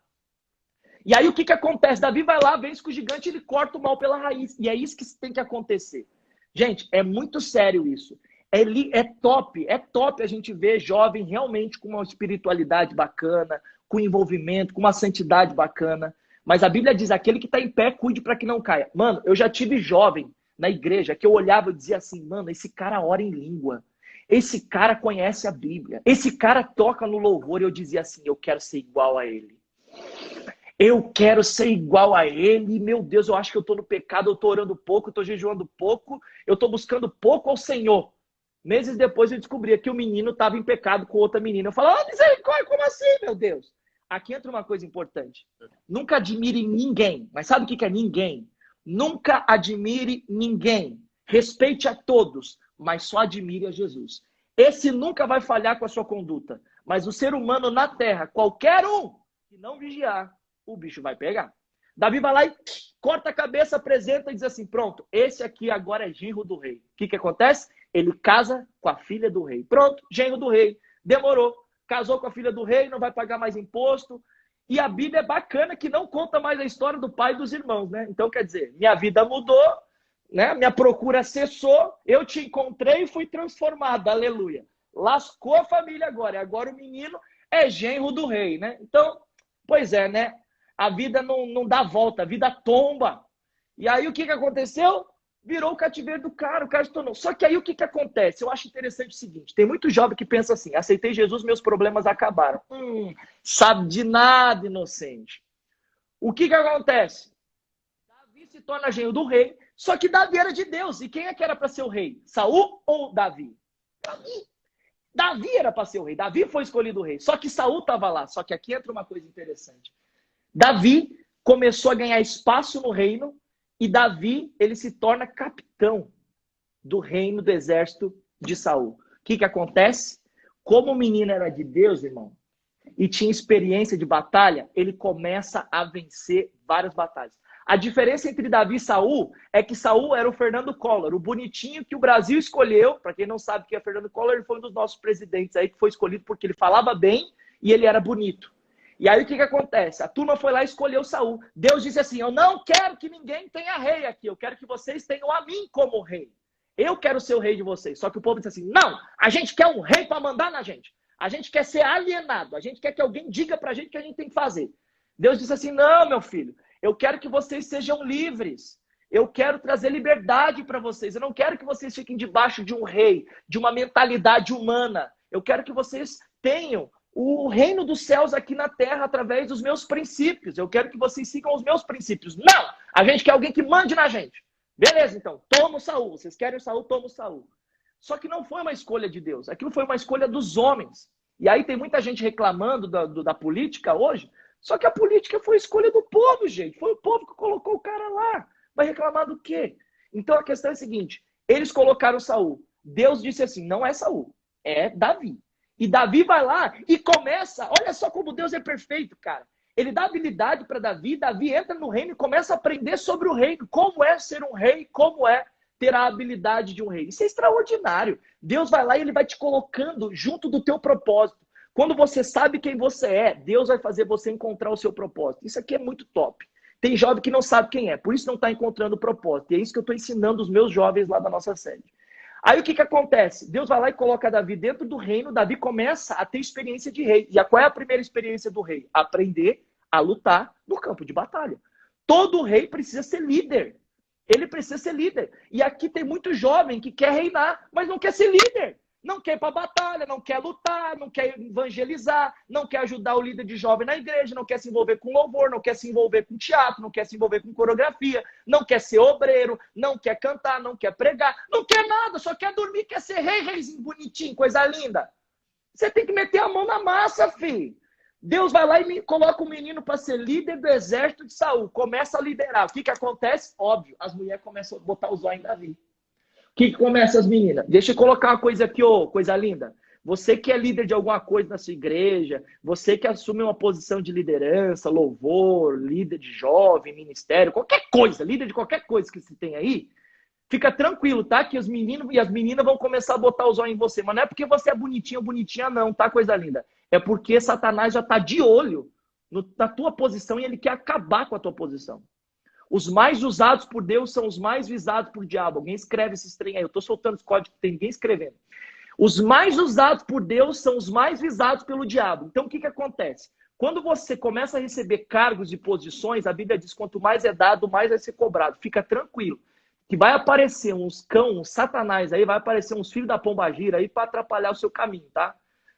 E aí o que acontece? Davi vai lá, vence com o gigante, ele corta o mal pela raiz. E é isso que tem que acontecer. Gente, é muito sério isso. É top a gente ver jovem realmente com uma espiritualidade bacana, com envolvimento, com uma santidade bacana. Mas a Bíblia diz, aquele que está em pé, cuide para que não caia. Mano, eu já tive jovem na igreja que eu olhava e dizia assim, mano, esse cara ora em língua. Esse cara conhece a Bíblia. Esse cara toca no louvor. E eu dizia assim, eu quero ser igual a ele. Eu quero ser igual a ele. Meu Deus, eu acho que eu estou no pecado, eu estou orando pouco, eu estou jejuando pouco, eu estou buscando pouco ao Senhor. Meses depois eu descobria que o menino estava em pecado com outra menina. Eu falava, misericórdia, como assim, meu Deus? Aqui entra uma coisa importante. Nunca admire ninguém. Mas sabe o que é ninguém? Nunca admire ninguém. Respeite a todos, mas só admire a Jesus. Esse nunca vai falhar com a sua conduta. Mas o ser humano na terra, qualquer um que não vigiar, o bicho vai pegar. Davi vai lá e corta a cabeça, apresenta e diz assim, pronto, esse aqui agora é genro do rei. O que acontece? Ele casa com a filha do rei. Pronto, genro do rei. Demorou. Casou com a filha do rei, não vai pagar mais imposto. E a Bíblia é bacana que não conta mais a história do pai e dos irmãos, né? Então, quer dizer, minha vida mudou, né? Minha procura cessou, eu te encontrei e fui transformado, aleluia. Lascou a família agora. E agora o menino é genro do rei, né? Então, pois é, né? A vida não dá volta, a vida tomba. E aí o que aconteceu? Virou o cativeiro do cara, o cara se tornou. Só que aí o que acontece? Eu acho interessante o seguinte, tem muito jovem que pensa assim, aceitei Jesus, meus problemas acabaram. Sabe de nada, inocente. O que acontece? Davi se torna genro do rei, só que Davi era de Deus. E quem é que era para ser o rei? Saul ou Davi? Davi era para ser o rei, Davi foi escolhido o rei. Só que Saul estava lá. Só que aqui entra uma coisa interessante. Davi começou a ganhar espaço no reino e Davi, ele se torna capitão do reino do exército de Saul. O que acontece? Como o menino era de Deus, irmão, e tinha experiência de batalha, ele começa a vencer várias batalhas. A diferença entre Davi e Saul é que Saul era o Fernando Collor, o bonitinho que o Brasil escolheu. Para quem não sabe quem é Fernando Collor, ele foi um dos nossos presidentes aí que foi escolhido porque ele falava bem e ele era bonito. E aí o que acontece? A turma foi lá e escolheu Saul. Deus disse assim, eu não quero que ninguém tenha rei aqui, eu quero que vocês tenham a mim como rei. Eu quero ser o rei de vocês. Só que o povo disse assim, não, a gente quer um rei para mandar na gente. A gente quer ser alienado, a gente quer que alguém diga pra gente o que a gente tem que fazer. Deus disse assim, não, meu filho, eu quero que vocês sejam livres. Eu quero trazer liberdade para vocês. Eu não quero que vocês fiquem debaixo de um rei, de uma mentalidade humana. Eu quero que vocês tenham o reino dos céus aqui na terra através dos meus princípios. Eu quero que vocês sigam os meus princípios. Não! A gente quer alguém que mande na gente. Beleza, então. Toma o Saul. Vocês querem o Saul? Toma o Saul. Só que não foi uma escolha de Deus. Aquilo foi uma escolha dos homens. E aí tem muita gente reclamando da política hoje. Só que a política foi a escolha do povo, gente. Foi o povo que colocou o cara lá. Vai reclamar do quê? Então a questão é a seguinte. Eles colocaram Saul. Deus disse assim, não é Saul. É Davi. E Davi vai lá e começa, olha só como Deus é perfeito, cara. Ele dá habilidade para Davi, Davi entra no reino e começa a aprender sobre o reino, como é ser um rei, como é ter a habilidade de um rei. Isso é extraordinário. Deus vai lá e ele vai te colocando junto do teu propósito. Quando você sabe quem você é, Deus vai fazer você encontrar o seu propósito. Isso aqui é muito top. Tem jovem que não sabe quem é, por isso não está encontrando o propósito. E é isso que eu estou ensinando os meus jovens lá da nossa sede. Aí o que acontece? Deus vai lá e coloca Davi dentro do reino, Davi começa a ter experiência de rei. E qual é a primeira experiência do rei? Aprender a lutar no campo de batalha. Todo rei precisa ser líder. Ele precisa ser líder. E aqui tem muito jovem que quer reinar, mas não quer ser líder. Não quer ir para a batalha, não quer lutar, não quer evangelizar, não quer ajudar o líder de jovem na igreja, não quer se envolver com louvor, não quer se envolver com teatro, não quer se envolver com coreografia, não quer ser obreiro, não quer cantar, não quer pregar, não quer nada, só quer dormir, quer ser rei, reizinho bonitinho, coisa linda. Você tem que meter a mão na massa, filho. Deus vai lá e me coloca o menino para ser líder do exército de Saul. Começa a liderar. O que acontece? Óbvio, as mulheres começam a botar os olhos em Davi. O que começa as meninas? Deixa eu colocar uma coisa aqui, ô, coisa linda. Você que é líder de alguma coisa na sua igreja, você que assume uma posição de liderança, louvor, líder de jovem, ministério, qualquer coisa, líder de qualquer coisa que você tem aí, fica tranquilo, tá? Que os meninos e as meninas vão começar a botar os olhos em você. Mas não é porque você é bonitinho ou bonitinha, não, tá, coisa linda? É porque Satanás já tá de olho na tua posição e ele quer acabar com a tua posição. Os mais usados por Deus são os mais visados por diabo. Alguém escreve esse trem aí. Eu tô soltando os códigos que tem ninguém escrevendo. Os mais usados por Deus são os mais visados pelo diabo. Então, o que acontece? Quando você começa a receber cargos e posições, a Bíblia diz, quanto mais é dado, mais vai ser cobrado. Fica tranquilo. Que vai aparecer uns cão, uns satanás aí, vai aparecer uns filhos da pombagira aí para atrapalhar o seu caminho, tá?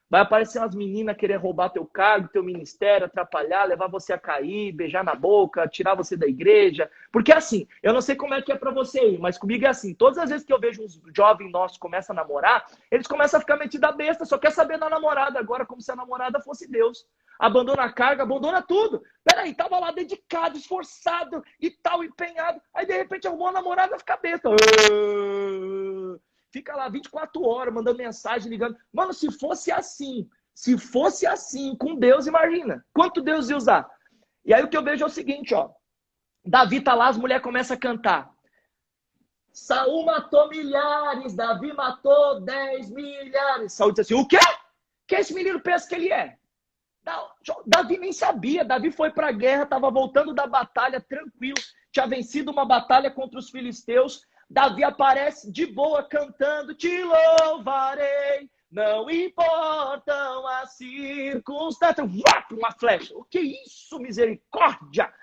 Vai aparecer umas meninas querer roubar teu cargo, teu ministério, atrapalhar, levar você a cair, beijar na boca, tirar você da igreja. Porque assim, eu não sei como é que é pra você aí, mas comigo é assim. Todas as vezes que eu vejo uns jovens nossos começam a namorar, eles começam a ficar metidos a besta, só quer saber da namorada agora, como se a namorada fosse Deus. Abandona a carga, abandona tudo. Peraí, tava lá dedicado, esforçado e tal, empenhado. Aí de repente arrumou a namorada, fica besta. Fica lá 24 horas mandando mensagem, ligando. Mano, se fosse assim com Deus, imagina. Quanto Deus ia usar? E aí o que eu vejo é o seguinte, ó. Davi tá lá, as mulheres começam a cantar. Saul matou milhares, Davi matou 10 milhares. Saul diz assim, o quê? Que esse menino pensa que ele é? Davi nem sabia. Davi foi pra guerra, tava voltando da batalha tranquilo. Tinha vencido uma batalha contra os filisteus. Davi aparece de boa cantando, te louvarei, não importam as circunstâncias. Uma flecha. O que é isso, misericórdia?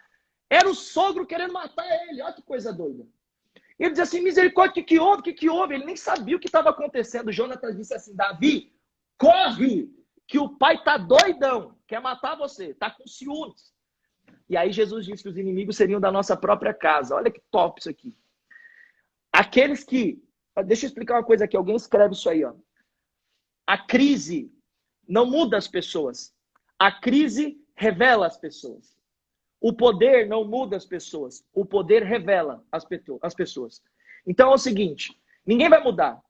Era o sogro querendo matar ele. Olha que coisa doida. Ele diz assim, misericórdia, o que houve? O que houve? Ele nem sabia o que estava acontecendo. Jonatas disse assim, Davi, corre, que o pai tá doidão, quer matar você, tá com ciúmes. E aí Jesus disse que os inimigos seriam da nossa própria casa. Olha que top isso aqui. Aqueles que... Deixa eu explicar uma coisa aqui. Alguém escreve isso aí, ó. A crise não muda as pessoas. A crise revela as pessoas. O poder não muda as pessoas. O poder revela as pessoas. Então é o seguinte. Ninguém vai mudar.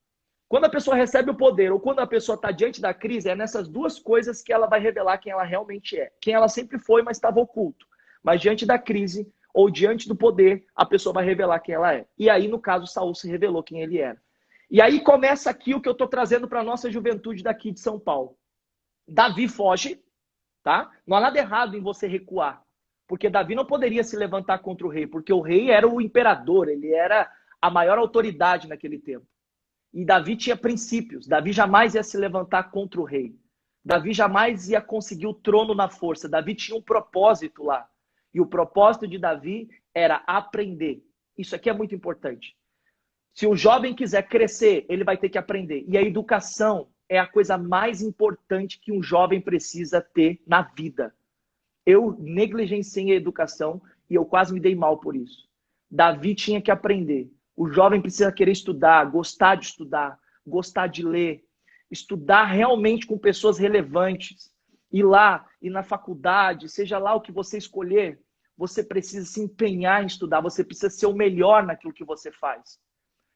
Quando a pessoa recebe o poder ou quando a pessoa está diante da crise, é nessas duas coisas que ela vai revelar quem ela realmente é. Quem ela sempre foi, mas estava oculto. Mas diante da crise... ou diante do poder, a pessoa vai revelar quem ela é. E aí, no caso, Saul se revelou quem ele era. E aí começa aqui o que eu estou trazendo para a nossa juventude daqui de São Paulo. Davi foge, tá? Não há nada errado em você recuar. Porque Davi não poderia se levantar contra o rei, porque o rei era o imperador, ele era a maior autoridade naquele tempo. E Davi tinha princípios. Davi jamais ia se levantar contra o rei. Davi jamais ia conseguir o trono na força. Davi tinha um propósito lá. E o propósito de Davi era aprender. Isso aqui é muito importante. Se um jovem quiser crescer, ele vai ter que aprender. E a educação é a coisa mais importante que um jovem precisa ter na vida. Eu negligenciei a educação e eu quase me dei mal por isso. Davi tinha que aprender. O jovem precisa querer estudar, gostar de estudar, gostar de ler, estudar realmente com pessoas relevantes. Ir lá, ir na faculdade, seja lá o que você escolher, você precisa se empenhar em estudar, você precisa ser o melhor naquilo que você faz.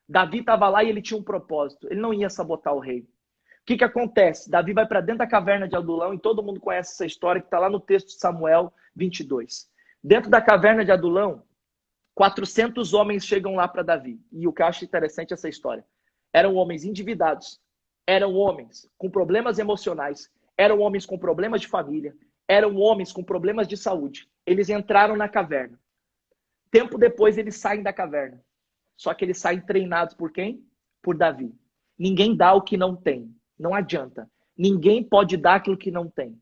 Davi estava lá e ele tinha um propósito, ele não ia sabotar o rei. O que acontece? Davi vai para dentro da caverna de Adulão e todo mundo conhece essa história que está lá no texto de Samuel 22. Dentro da caverna de Adulão, 400 homens chegam lá para Davi. E o que eu acho interessante é essa história. Eram homens endividados, eram homens com problemas emocionais, eram homens com problemas de família, eram homens com problemas de saúde. Eles entraram na caverna. Tempo depois eles saem da caverna. Só que eles saem treinados por quem? Por Davi. Ninguém dá o que não tem. Não adianta. Ninguém pode dar aquilo que não tem.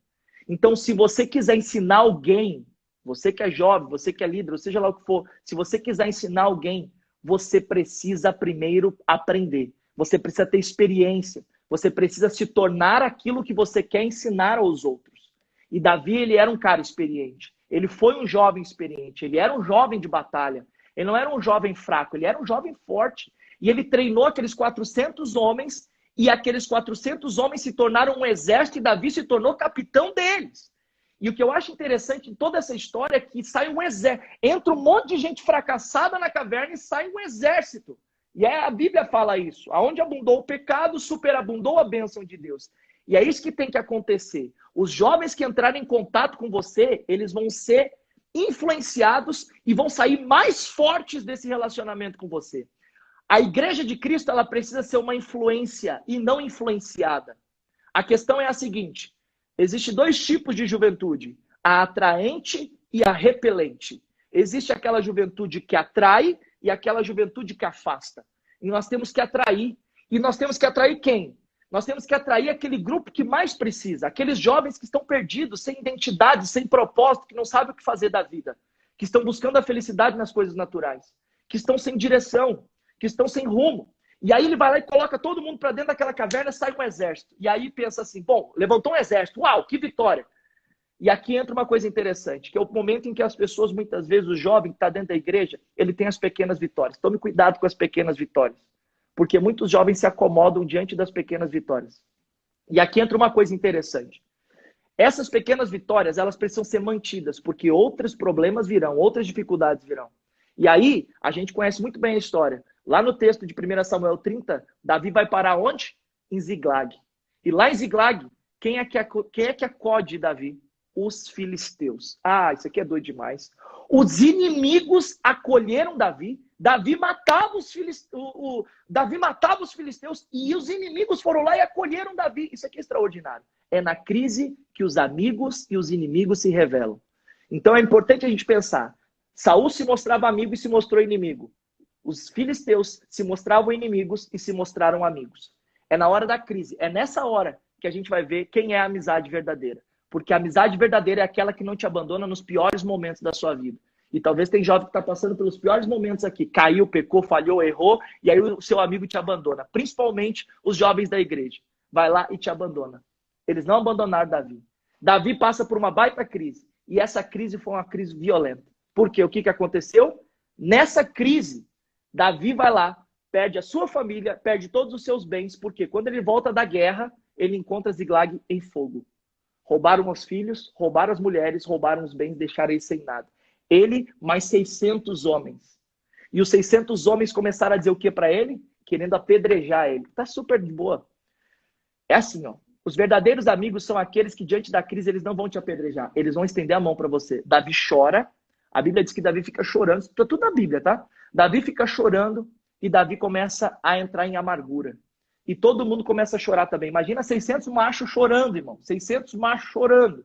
Então, se você quiser ensinar alguém, você que é jovem, você que é líder, ou seja lá o que for, se você quiser ensinar alguém, você precisa primeiro aprender. Você precisa ter experiência. Você precisa se tornar aquilo que você quer ensinar aos outros. E Davi, ele era um cara experiente. Ele foi um jovem experiente. Ele era um jovem de batalha. Ele não era um jovem fraco. Ele era um jovem forte. E ele treinou aqueles 400 homens. E aqueles 400 homens se tornaram um exército. E Davi se tornou capitão deles. E o que eu acho interessante em toda essa história é que sai um exército. Entra um monte de gente fracassada na caverna e sai um exército. E a Bíblia fala isso. Aonde abundou o pecado, superabundou a bênção de Deus. E é isso que tem que acontecer. Os jovens que entrarem em contato com você, eles vão ser influenciados e vão sair mais fortes desse relacionamento com você. A igreja de Cristo, ela precisa ser uma influência e não influenciada. A questão é a seguinte: existem dois tipos de juventude, a atraente e a repelente. Existe aquela juventude que atrai e aquela juventude que afasta. E nós temos que atrair. E nós temos que atrair quem? Nós temos que atrair aquele grupo que mais precisa, aqueles jovens que estão perdidos, sem identidade, sem propósito, que não sabem o que fazer da vida, que estão buscando a felicidade nas coisas naturais, que estão sem direção, que estão sem rumo. E aí ele vai lá e coloca todo mundo para dentro daquela caverna, sai um exército. E aí pensa assim, bom, levantou um exército, uau, que vitória. E aqui entra uma coisa interessante, que é o momento em que as pessoas, muitas vezes, o jovem que está dentro da igreja, ele tem as pequenas vitórias. Tome cuidado com as pequenas vitórias. Porque muitos jovens se acomodam diante das pequenas vitórias. E aqui entra uma coisa interessante. Essas pequenas vitórias, elas precisam ser mantidas, porque outros problemas virão, outras dificuldades virão. E aí, a gente conhece muito bem a história. Lá no texto de 1 Samuel 30, Davi vai parar onde? Em Ziglag. E lá em Ziglag, quem é que acode Davi? Os filisteus. Ah, isso aqui é doido demais. Os inimigos acolheram Davi. Davi matava os filisteus e os inimigos foram lá e acolheram Davi. Isso aqui é extraordinário. É na crise que os amigos e os inimigos se revelam. Então é importante a gente pensar. Saul se mostrava amigo e se mostrou inimigo. Os filisteus se mostravam inimigos e se mostraram amigos. É na hora da crise. É nessa hora que a gente vai ver quem é a amizade verdadeira. Porque a amizade verdadeira é aquela que não te abandona nos piores momentos da sua vida. E talvez tem jovem que está passando pelos piores momentos aqui. Caiu, pecou, falhou, errou, e aí o seu amigo te abandona. Principalmente os jovens da igreja. Vai lá e te abandona. Eles não abandonaram Davi. Davi passa por uma baita crise. E essa crise foi uma crise violenta. Por quê? O que aconteceu? Nessa crise, Davi vai lá, perde a sua família, perde todos os seus bens. Porque quando ele volta da guerra, ele encontra Ziglag em fogo. Roubaram os filhos, roubaram as mulheres, roubaram os bens, deixaram ele sem nada. Ele, mais 600 homens. E os 600 homens começaram a dizer o que para ele? Querendo apedrejar ele. Tá super de boa. É assim, ó. Os verdadeiros amigos são aqueles que diante da crise eles não vão te apedrejar. Eles vão estender a mão para você. Davi chora. A Bíblia diz que Davi fica chorando. Isso tá tudo na Bíblia, tá? Davi fica chorando e Davi começa a entrar em amargura. E todo mundo começa a chorar também. Imagina 600 machos chorando, irmão. 600 machos chorando.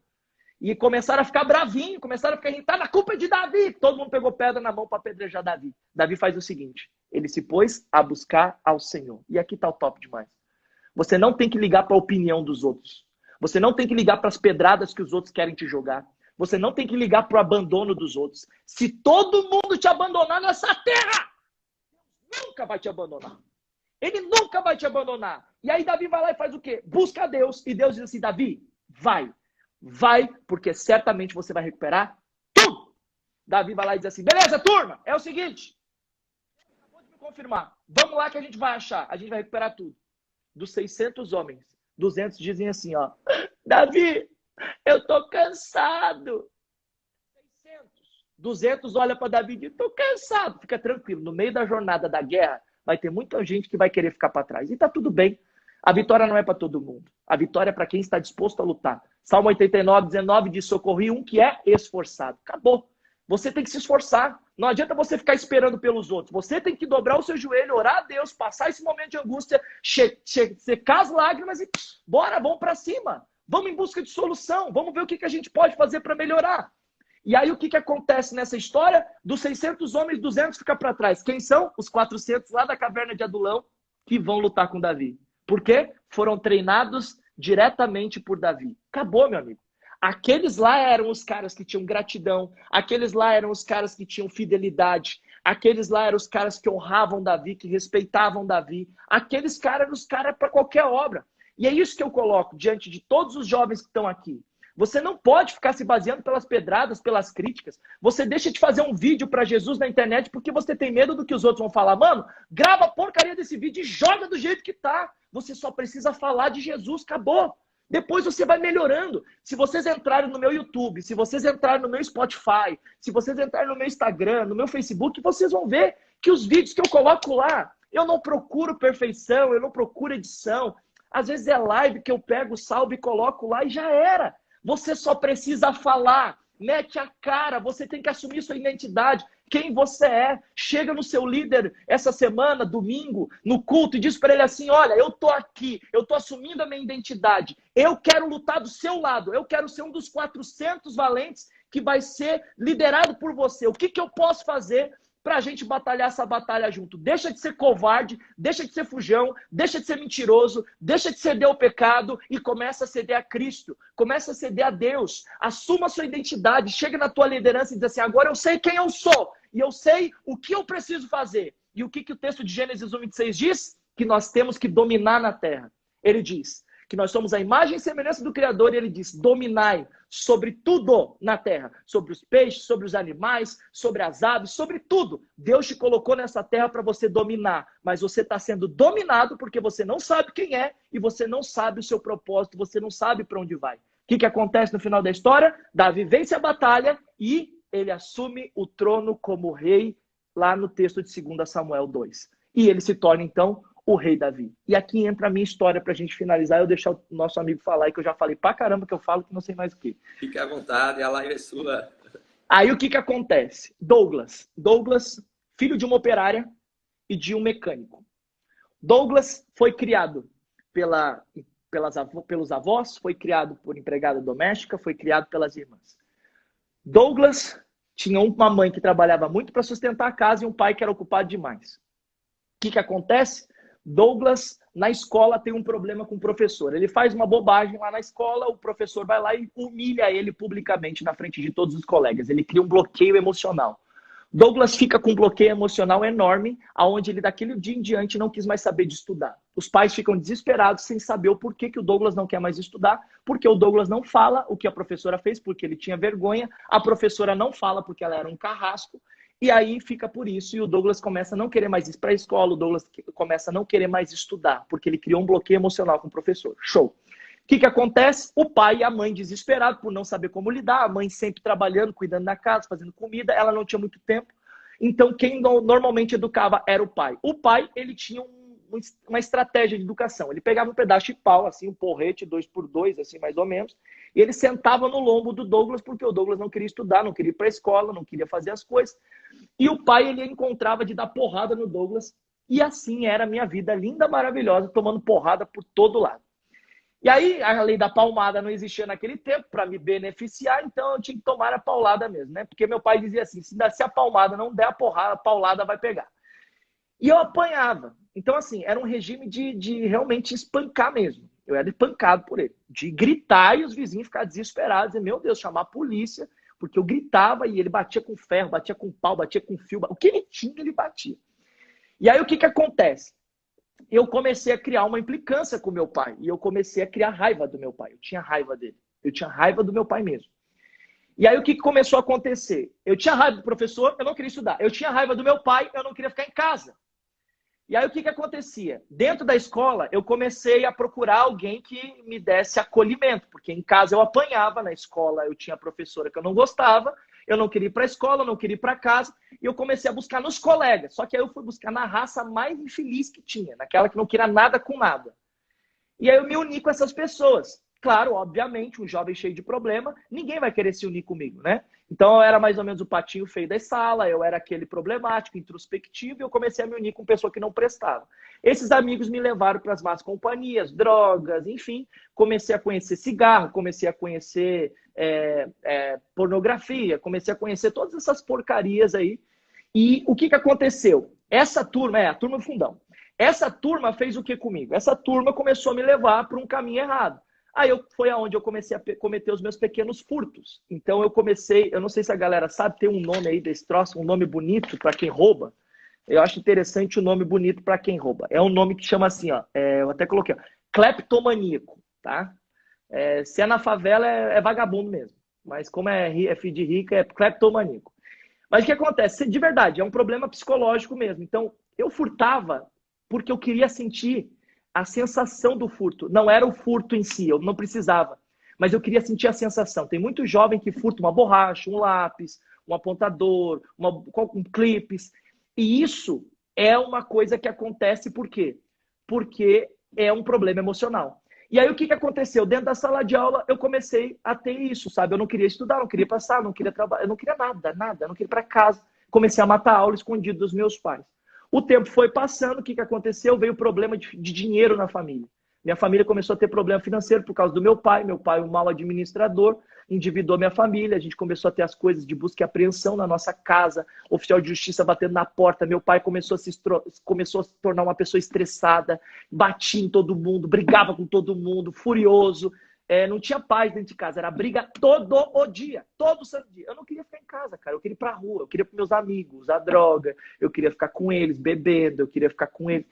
E começaram a ficar bravinhos, começaram a ficar irritados. A culpa é de Davi. Todo mundo pegou pedra na mão para apedrejar Davi. Davi faz o seguinte. Ele se pôs a buscar ao Senhor. E aqui está o top demais. Você não tem que ligar para a opinião dos outros. Você não tem que ligar para as pedradas que os outros querem te jogar. Você não tem que ligar para o abandono dos outros. Se todo mundo te abandonar nessa terra, Deus nunca vai te abandonar. Ele nunca vai te abandonar. E aí Davi vai lá e faz o quê? Busca a Deus. E Deus diz assim, Davi, vai. Vai, porque certamente você vai recuperar tudo. Davi vai lá e diz assim, beleza, turma, é o seguinte. Acabou de me confirmar. Vamos lá que a gente vai achar. A gente vai recuperar tudo. Dos 600 homens, 200 dizem assim, ó. Davi, eu tô cansado. 200 olha para Davi e diz, tô cansado. Fica tranquilo, no meio da jornada da guerra, vai ter muita gente que vai querer ficar para trás. E tá tudo bem. A vitória não é para todo mundo. A vitória é para quem está disposto a lutar. Salmo 89, 19 diz, socorri um que é esforçado. Acabou. Você tem que se esforçar. Não adianta você ficar esperando pelos outros. Você tem que dobrar o seu joelho, orar a Deus, passar esse momento de angústia, secar as lágrimas e bora, vamos para cima. Vamos em busca de solução. Vamos ver o que a gente pode fazer para melhorar. E aí o que acontece nessa história? Dos 600 homens, 200 ficam para trás. Quem são? Os 400 lá da caverna de Adulão que vão lutar com Davi. Por quê? Foram treinados diretamente por Davi. Acabou, meu amigo. Aqueles lá eram os caras que tinham gratidão. Aqueles lá eram os caras que tinham fidelidade. Aqueles lá eram os caras que honravam Davi, que respeitavam Davi. Aqueles caras eram os caras para qualquer obra. E é isso que eu coloco diante de todos os jovens que estão aqui. Você não pode ficar se baseando pelas pedradas, pelas críticas. Você deixa de fazer um vídeo para Jesus na internet porque você tem medo do que os outros vão falar. Mano, grava a porcaria desse vídeo e joga do jeito que tá. Você só precisa falar de Jesus, acabou. Depois você vai melhorando. Se vocês entrarem no meu YouTube, se vocês entrarem no meu Spotify, se vocês entrarem no meu Instagram, no meu Facebook, vocês vão ver que os vídeos que eu coloco lá, eu não procuro perfeição, eu não procuro edição. Às vezes é live que eu pego o salve e coloco lá e já era. Você só precisa falar, mete a cara, você tem que assumir sua identidade, quem você é. Chega no seu líder essa semana, domingo, no culto, e diz para ele assim, olha, eu tô aqui, eu tô assumindo a minha identidade, eu quero lutar do seu lado, eu quero ser um dos 400 valentes que vai ser liderado por você. O que que eu posso fazer para a gente batalhar essa batalha junto? Deixa de ser covarde, deixa de ser fujão, deixa de ser mentiroso, deixa de ceder ao pecado e começa a ceder a Cristo, começa a ceder a Deus, assuma a sua identidade, chega na tua liderança e diz assim, agora eu sei quem eu sou e eu sei o que eu preciso fazer. E o que que o texto de Gênesis 1:26 diz? Que nós temos que dominar na terra. Ele diz que nós somos a imagem e semelhança do Criador, e ele diz, dominai sobre tudo na terra, sobre os peixes, sobre os animais, sobre as aves, sobre tudo. Deus te colocou nessa terra para você dominar, mas você está sendo dominado porque você não sabe quem é e você não sabe o seu propósito, você não sabe para onde vai. O que que acontece no final da história? Davi vence a batalha e ele assume o trono como rei lá no texto de 2 Samuel 2. E ele se torna, então, o rei Davi. E aqui entra a minha história pra gente finalizar. Eu deixar o nosso amigo falar aí, que eu já falei pra caramba, que eu falo que não sei mais o quê. Fique à vontade, a live é sua. Aí o que que acontece? Douglas, filho de uma operária e de um mecânico. Douglas foi criado pelos avós, foi criado por empregada doméstica, foi criado pelas irmãs. Douglas tinha uma mãe que trabalhava muito para sustentar a casa e um pai que era ocupado demais. O que que acontece? Douglas, na escola, tem um problema com o professor. Ele faz uma bobagem lá na escola, o professor vai lá e humilha ele publicamente na frente de todos os colegas. Ele cria um bloqueio emocional. Douglas fica com um bloqueio emocional enorme, aonde ele, daquele dia em diante, não quis mais saber de estudar. Os pais ficam desesperados sem saber o porquê que o Douglas não quer mais estudar, porque o Douglas não fala o que a professora fez, porque ele tinha vergonha, a professora não fala porque ela era um carrasco, e aí fica por isso, e o Douglas começa a não querer mais ir para a escola, o Douglas começa a não querer mais estudar, porque ele criou um bloqueio emocional com o professor. Show! O que que acontece? O pai e a mãe desesperados por não saber como lidar, a mãe sempre trabalhando, cuidando da casa, fazendo comida, ela não tinha muito tempo, então quem normalmente educava era o pai. O pai, ele tinha uma estratégia de educação, ele pegava um pedaço de pau, assim, um porrete 2x2, assim, mais ou menos, e ele sentava no lombo do Douglas, porque o Douglas não queria estudar, não queria ir para a escola, não queria fazer as coisas. E o pai, ele encontrava de dar porrada no Douglas. E assim era a minha vida linda, maravilhosa, tomando porrada por todo lado. E aí, a lei da palmada não existia naquele tempo para me beneficiar, então eu tinha que tomar a paulada mesmo, né? Porque meu pai dizia assim, se a palmada não der a porrada, a paulada vai pegar. E eu apanhava. Então, assim, era um regime de realmente espancar mesmo. Eu era espancado por ele. De gritar e os vizinhos ficarem desesperados. E, meu Deus, chamar a polícia. Porque eu gritava e ele batia com ferro, batia com pau, batia com fio. O que ele tinha, ele batia. E aí, o que que acontece? Eu comecei a criar uma implicância com meu pai. E eu comecei a criar raiva do meu pai. Eu tinha raiva dele. Eu tinha raiva do meu pai mesmo. E aí, o que que começou a acontecer? Eu tinha raiva do professor, eu não queria estudar. Eu tinha raiva do meu pai, eu não queria ficar em casa. E aí, o que que acontecia? Dentro da escola, eu comecei a procurar alguém que me desse acolhimento, porque em casa eu apanhava, na escola eu tinha professora que eu não gostava, eu não queria ir para a escola, eu não queria ir para casa, e eu comecei a buscar nos colegas. Só que aí eu fui buscar na raça mais infeliz que tinha, naquela que não queria nada com nada. E aí eu me uni com essas pessoas. Claro, obviamente, um jovem cheio de problema, ninguém vai querer se unir comigo, né? Então eu era mais ou menos o patinho feio da sala, eu era aquele problemático, introspectivo, e eu comecei a me unir com pessoa que não prestava. Esses amigos me levaram para as más companhias, drogas, enfim. Comecei a conhecer cigarro, comecei a conhecer pornografia, comecei a conhecer todas essas porcarias aí. E o que que aconteceu? Essa turma, a turma do fundão, essa turma fez o que comigo? Essa turma começou a me levar para um caminho errado. Aí foi aonde eu comecei a cometer os meus pequenos furtos. Então eu comecei, eu não sei se a galera sabe, tem um nome aí desse troço, um nome bonito para quem rouba. Eu acho interessante o nome bonito para quem rouba. É um nome que chama assim, ó, eu até coloquei, ó, cleptomaníaco, tá? Se é na favela é vagabundo mesmo. Mas como é filho de rica, é cleptomaníaco. Mas o que acontece? De verdade, é um problema psicológico mesmo. Então, eu furtava porque eu queria sentir a sensação do furto. Não era o furto em si, eu não precisava. Mas eu queria sentir a sensação. Tem muito jovem que furta uma borracha, um lápis, um apontador, um clipes. E isso é uma coisa que acontece por quê? Porque é um problema emocional. E aí o que aconteceu? Dentro da sala de aula eu comecei a ter isso, sabe? Eu não queria estudar, não queria passar, não queria trabalhar, eu não queria nada, eu não queria ir para casa. Comecei a matar a aula escondido dos meus pais. O tempo foi passando, o que aconteceu? Veio o problema de dinheiro na família. Minha família começou a ter problema financeiro por causa do meu pai um mau administrador, endividou minha família, a gente começou a ter as coisas de busca e apreensão na nossa casa, oficial de justiça batendo na porta, meu pai começou a se tornar uma pessoa estressada, batia em todo mundo, brigava com todo mundo, furioso, não tinha paz dentro de casa, era briga todo o dia, todo santo dia. Eu não queria ficar em casa, cara, eu queria ir pra rua, eu queria ir com meus amigos, usar droga, eu queria ficar com eles, bebendo, eu queria ficar com eles.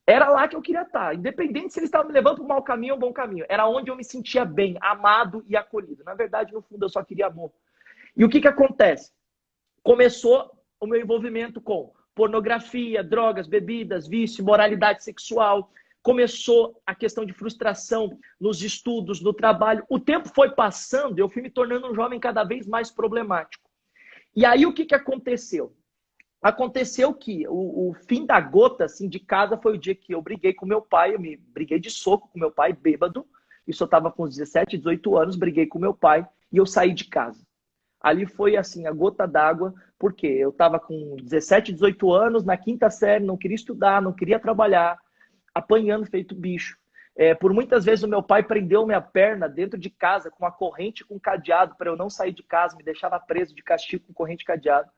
Era lá que eu queria estar, independente se eles estavam me levando para o mau caminho ou bom caminho. Era onde eu me sentia bem, amado e acolhido. Na verdade, no fundo, eu só queria amor. E o que acontece? Começou o meu envolvimento com pornografia, drogas, bebidas, vício, moralidade sexual. Começou a questão de frustração nos estudos, no trabalho. O tempo foi passando e eu fui me tornando um jovem cada vez mais problemático. E aí, o que aconteceu? Aconteceu que o fim da gota assim, de casa foi o dia que eu briguei com meu pai, eu me briguei de soco com meu pai, bêbado. Isso eu estava com 17, 18 anos, briguei com meu pai e eu saí de casa. Ali foi assim, a gota d'água, porque eu estava com 17, 18 anos, na quinta série, não queria estudar, não queria trabalhar, apanhando feito bicho. Por muitas vezes o meu pai prendeu minha perna dentro de casa com uma corrente com cadeado para eu não sair de casa, me deixava preso de castigo com corrente cadeado.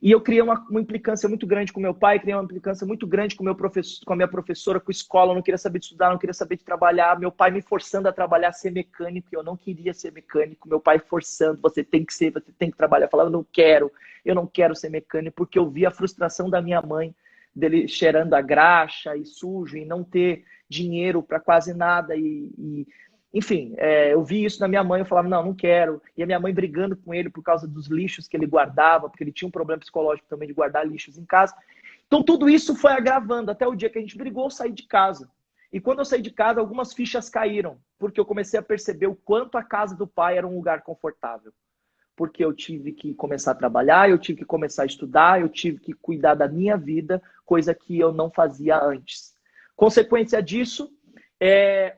E eu criei uma implicância muito grande com meu pai, criei uma implicância muito grande com, com a minha professora, com a escola. Eu não queria saber de estudar, não queria saber de trabalhar. Meu pai me forçando a trabalhar, ser mecânico, e eu não queria ser mecânico. Meu pai forçando, você tem que ser, você tem que trabalhar. Eu falava, eu não quero ser mecânico, porque eu vi a frustração da minha mãe, dele cheirando a graxa e sujo, e não ter dinheiro para quase nada, enfim, eu vi isso na minha mãe, eu falava, não quero. E a minha mãe brigando com ele por causa dos lixos que ele guardava, porque ele tinha um problema psicológico também de guardar lixos em casa. Então tudo isso foi agravando, até o dia que a gente brigou, eu saí de casa. E quando eu saí de casa, algumas fichas caíram, porque eu comecei a perceber o quanto a casa do pai era um lugar confortável. Porque eu tive que começar a trabalhar, eu tive que começar a estudar, eu tive que cuidar da minha vida, coisa que eu não fazia antes. Consequência disso,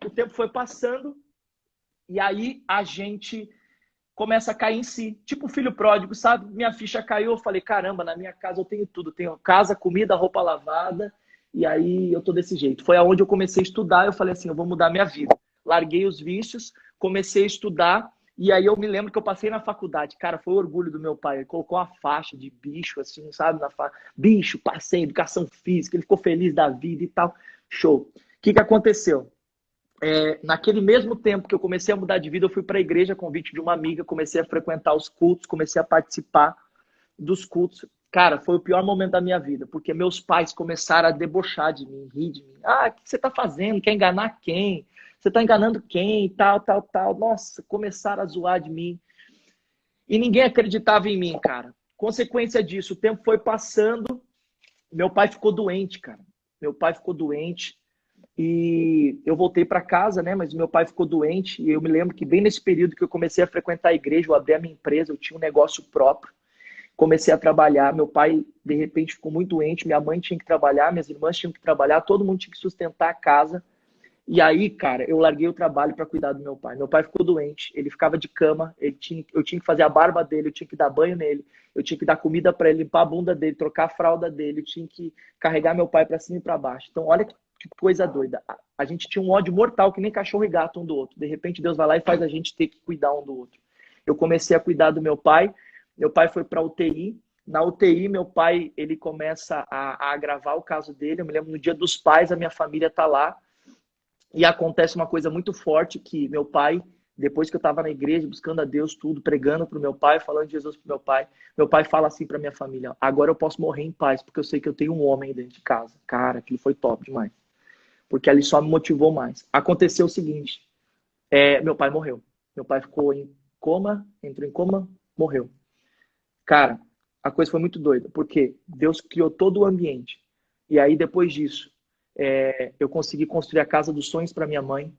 o tempo foi passando, e aí a gente começa a cair em si. Tipo o filho pródigo, sabe? Minha ficha caiu, eu falei, caramba, na minha casa eu tenho tudo. Tenho casa, comida, roupa lavada. E aí eu tô desse jeito. Foi aonde eu comecei a estudar. Eu falei assim, eu vou mudar minha vida. Larguei os vícios, comecei a estudar. E aí eu me lembro que eu passei na faculdade. Cara, foi o orgulho do meu pai. Ele colocou uma faixa de bicho, assim, sabe? Bicho, passei, educação física. Ele ficou feliz da vida e tal. Show. O que aconteceu? Naquele mesmo tempo que eu comecei a mudar de vida, eu fui para a igreja a convite de uma amiga, comecei a frequentar os cultos, comecei a participar dos cultos. Cara, foi o pior momento da minha vida, porque meus pais começaram a debochar de mim, rir de mim. Ah, o que você está fazendo? Quer enganar quem? Você está enganando quem? Tal. Nossa, começaram a zoar de mim. E ninguém acreditava em mim, cara. Consequência disso, o tempo foi passando, meu pai ficou doente, cara. Meu pai ficou doente. E eu voltei para casa, né? Mas meu pai ficou doente. E eu me lembro que bem nesse período que eu comecei a frequentar a igreja, eu abri a minha empresa, eu tinha um negócio próprio. Comecei a trabalhar. Meu pai, de repente, ficou muito doente. Minha mãe tinha que trabalhar, minhas irmãs tinham que trabalhar, todo mundo tinha que sustentar a casa. E aí, cara, eu larguei o trabalho para cuidar do meu pai. Meu pai ficou doente, ele ficava de cama, eu tinha que fazer a barba dele, eu tinha que dar banho nele, eu tinha que dar comida para ele, limpar a bunda dele, trocar a fralda dele, eu tinha que carregar meu pai para cima e para baixo. Então, olha que coisa doida. A gente tinha um ódio mortal que nem cachorro e gato um do outro. De repente, Deus vai lá e faz a gente ter que cuidar um do outro. Eu comecei a cuidar do meu pai foi para UTI. Na UTI, meu pai, ele começa a agravar o caso dele. Eu me lembro, no Dia dos Pais, a minha família tá lá. E acontece uma coisa muito forte que meu pai, depois que eu estava na igreja, buscando a Deus, tudo, pregando para o meu pai, falando de Jesus para meu pai fala assim para minha família, agora eu posso morrer em paz, porque eu sei que eu tenho um homem dentro de casa. Cara, aquilo foi top demais. Porque ali só me motivou mais. Aconteceu o seguinte, meu pai morreu. Meu pai ficou em coma, entrou em coma, morreu. Cara, a coisa foi muito doida, porque Deus criou todo o ambiente. E aí, depois disso, Eu consegui construir a casa dos sonhos para minha mãe.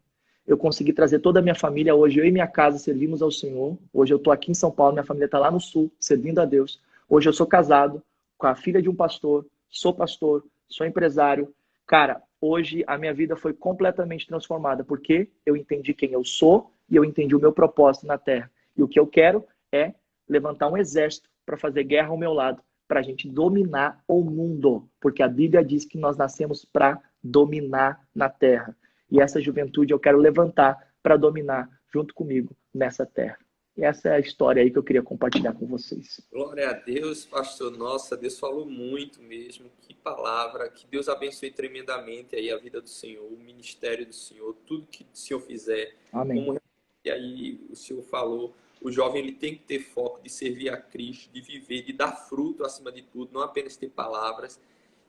Eu consegui trazer toda a minha família hoje. Eu e minha casa servimos ao Senhor. Hoje eu estou aqui em São Paulo, minha família está lá no Sul, servindo a Deus. Hoje eu sou casado com a filha de um pastor, sou empresário. Cara, hoje a minha vida foi completamente transformada, porque eu entendi quem eu sou e eu entendi o meu propósito na Terra. E o que eu quero é levantar um exército para fazer guerra ao meu lado, para a gente dominar o mundo, porque a Bíblia diz que nós nascemos para dominar na Terra. E essa juventude eu quero levantar para dominar junto comigo nessa terra. E essa é a história aí que eu queria compartilhar com vocês. Glória a Deus, pastor. Nossa, Deus falou muito mesmo. Que palavra. Que Deus abençoe tremendamente aí a vida do Senhor, o ministério do Senhor, tudo que o Senhor fizer. Amém. Como aí o Senhor falou, o jovem ele tem que ter foco de servir a Cristo, de viver, de dar fruto acima de tudo, não apenas ter palavras.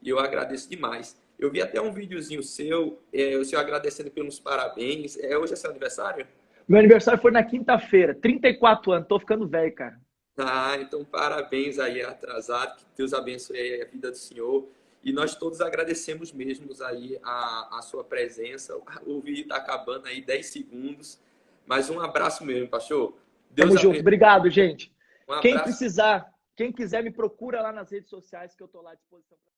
E eu agradeço demais. Eu vi até um videozinho seu, o senhor agradecendo pelos parabéns. Hoje é seu aniversário? Meu aniversário foi na quinta-feira, 34 anos, tô ficando velho, cara. Ah, então parabéns aí, atrasado, que Deus abençoe aí a vida do senhor. E nós todos agradecemos mesmo aí a sua presença. O vídeo está acabando aí 10 segundos. Mas um abraço mesmo, pastor. Deus Tamo junto, abençoe. obrigado, gente. Um Quem abraço. precisar, quem quiser me procura lá nas redes sociais que eu tô lá à disposição.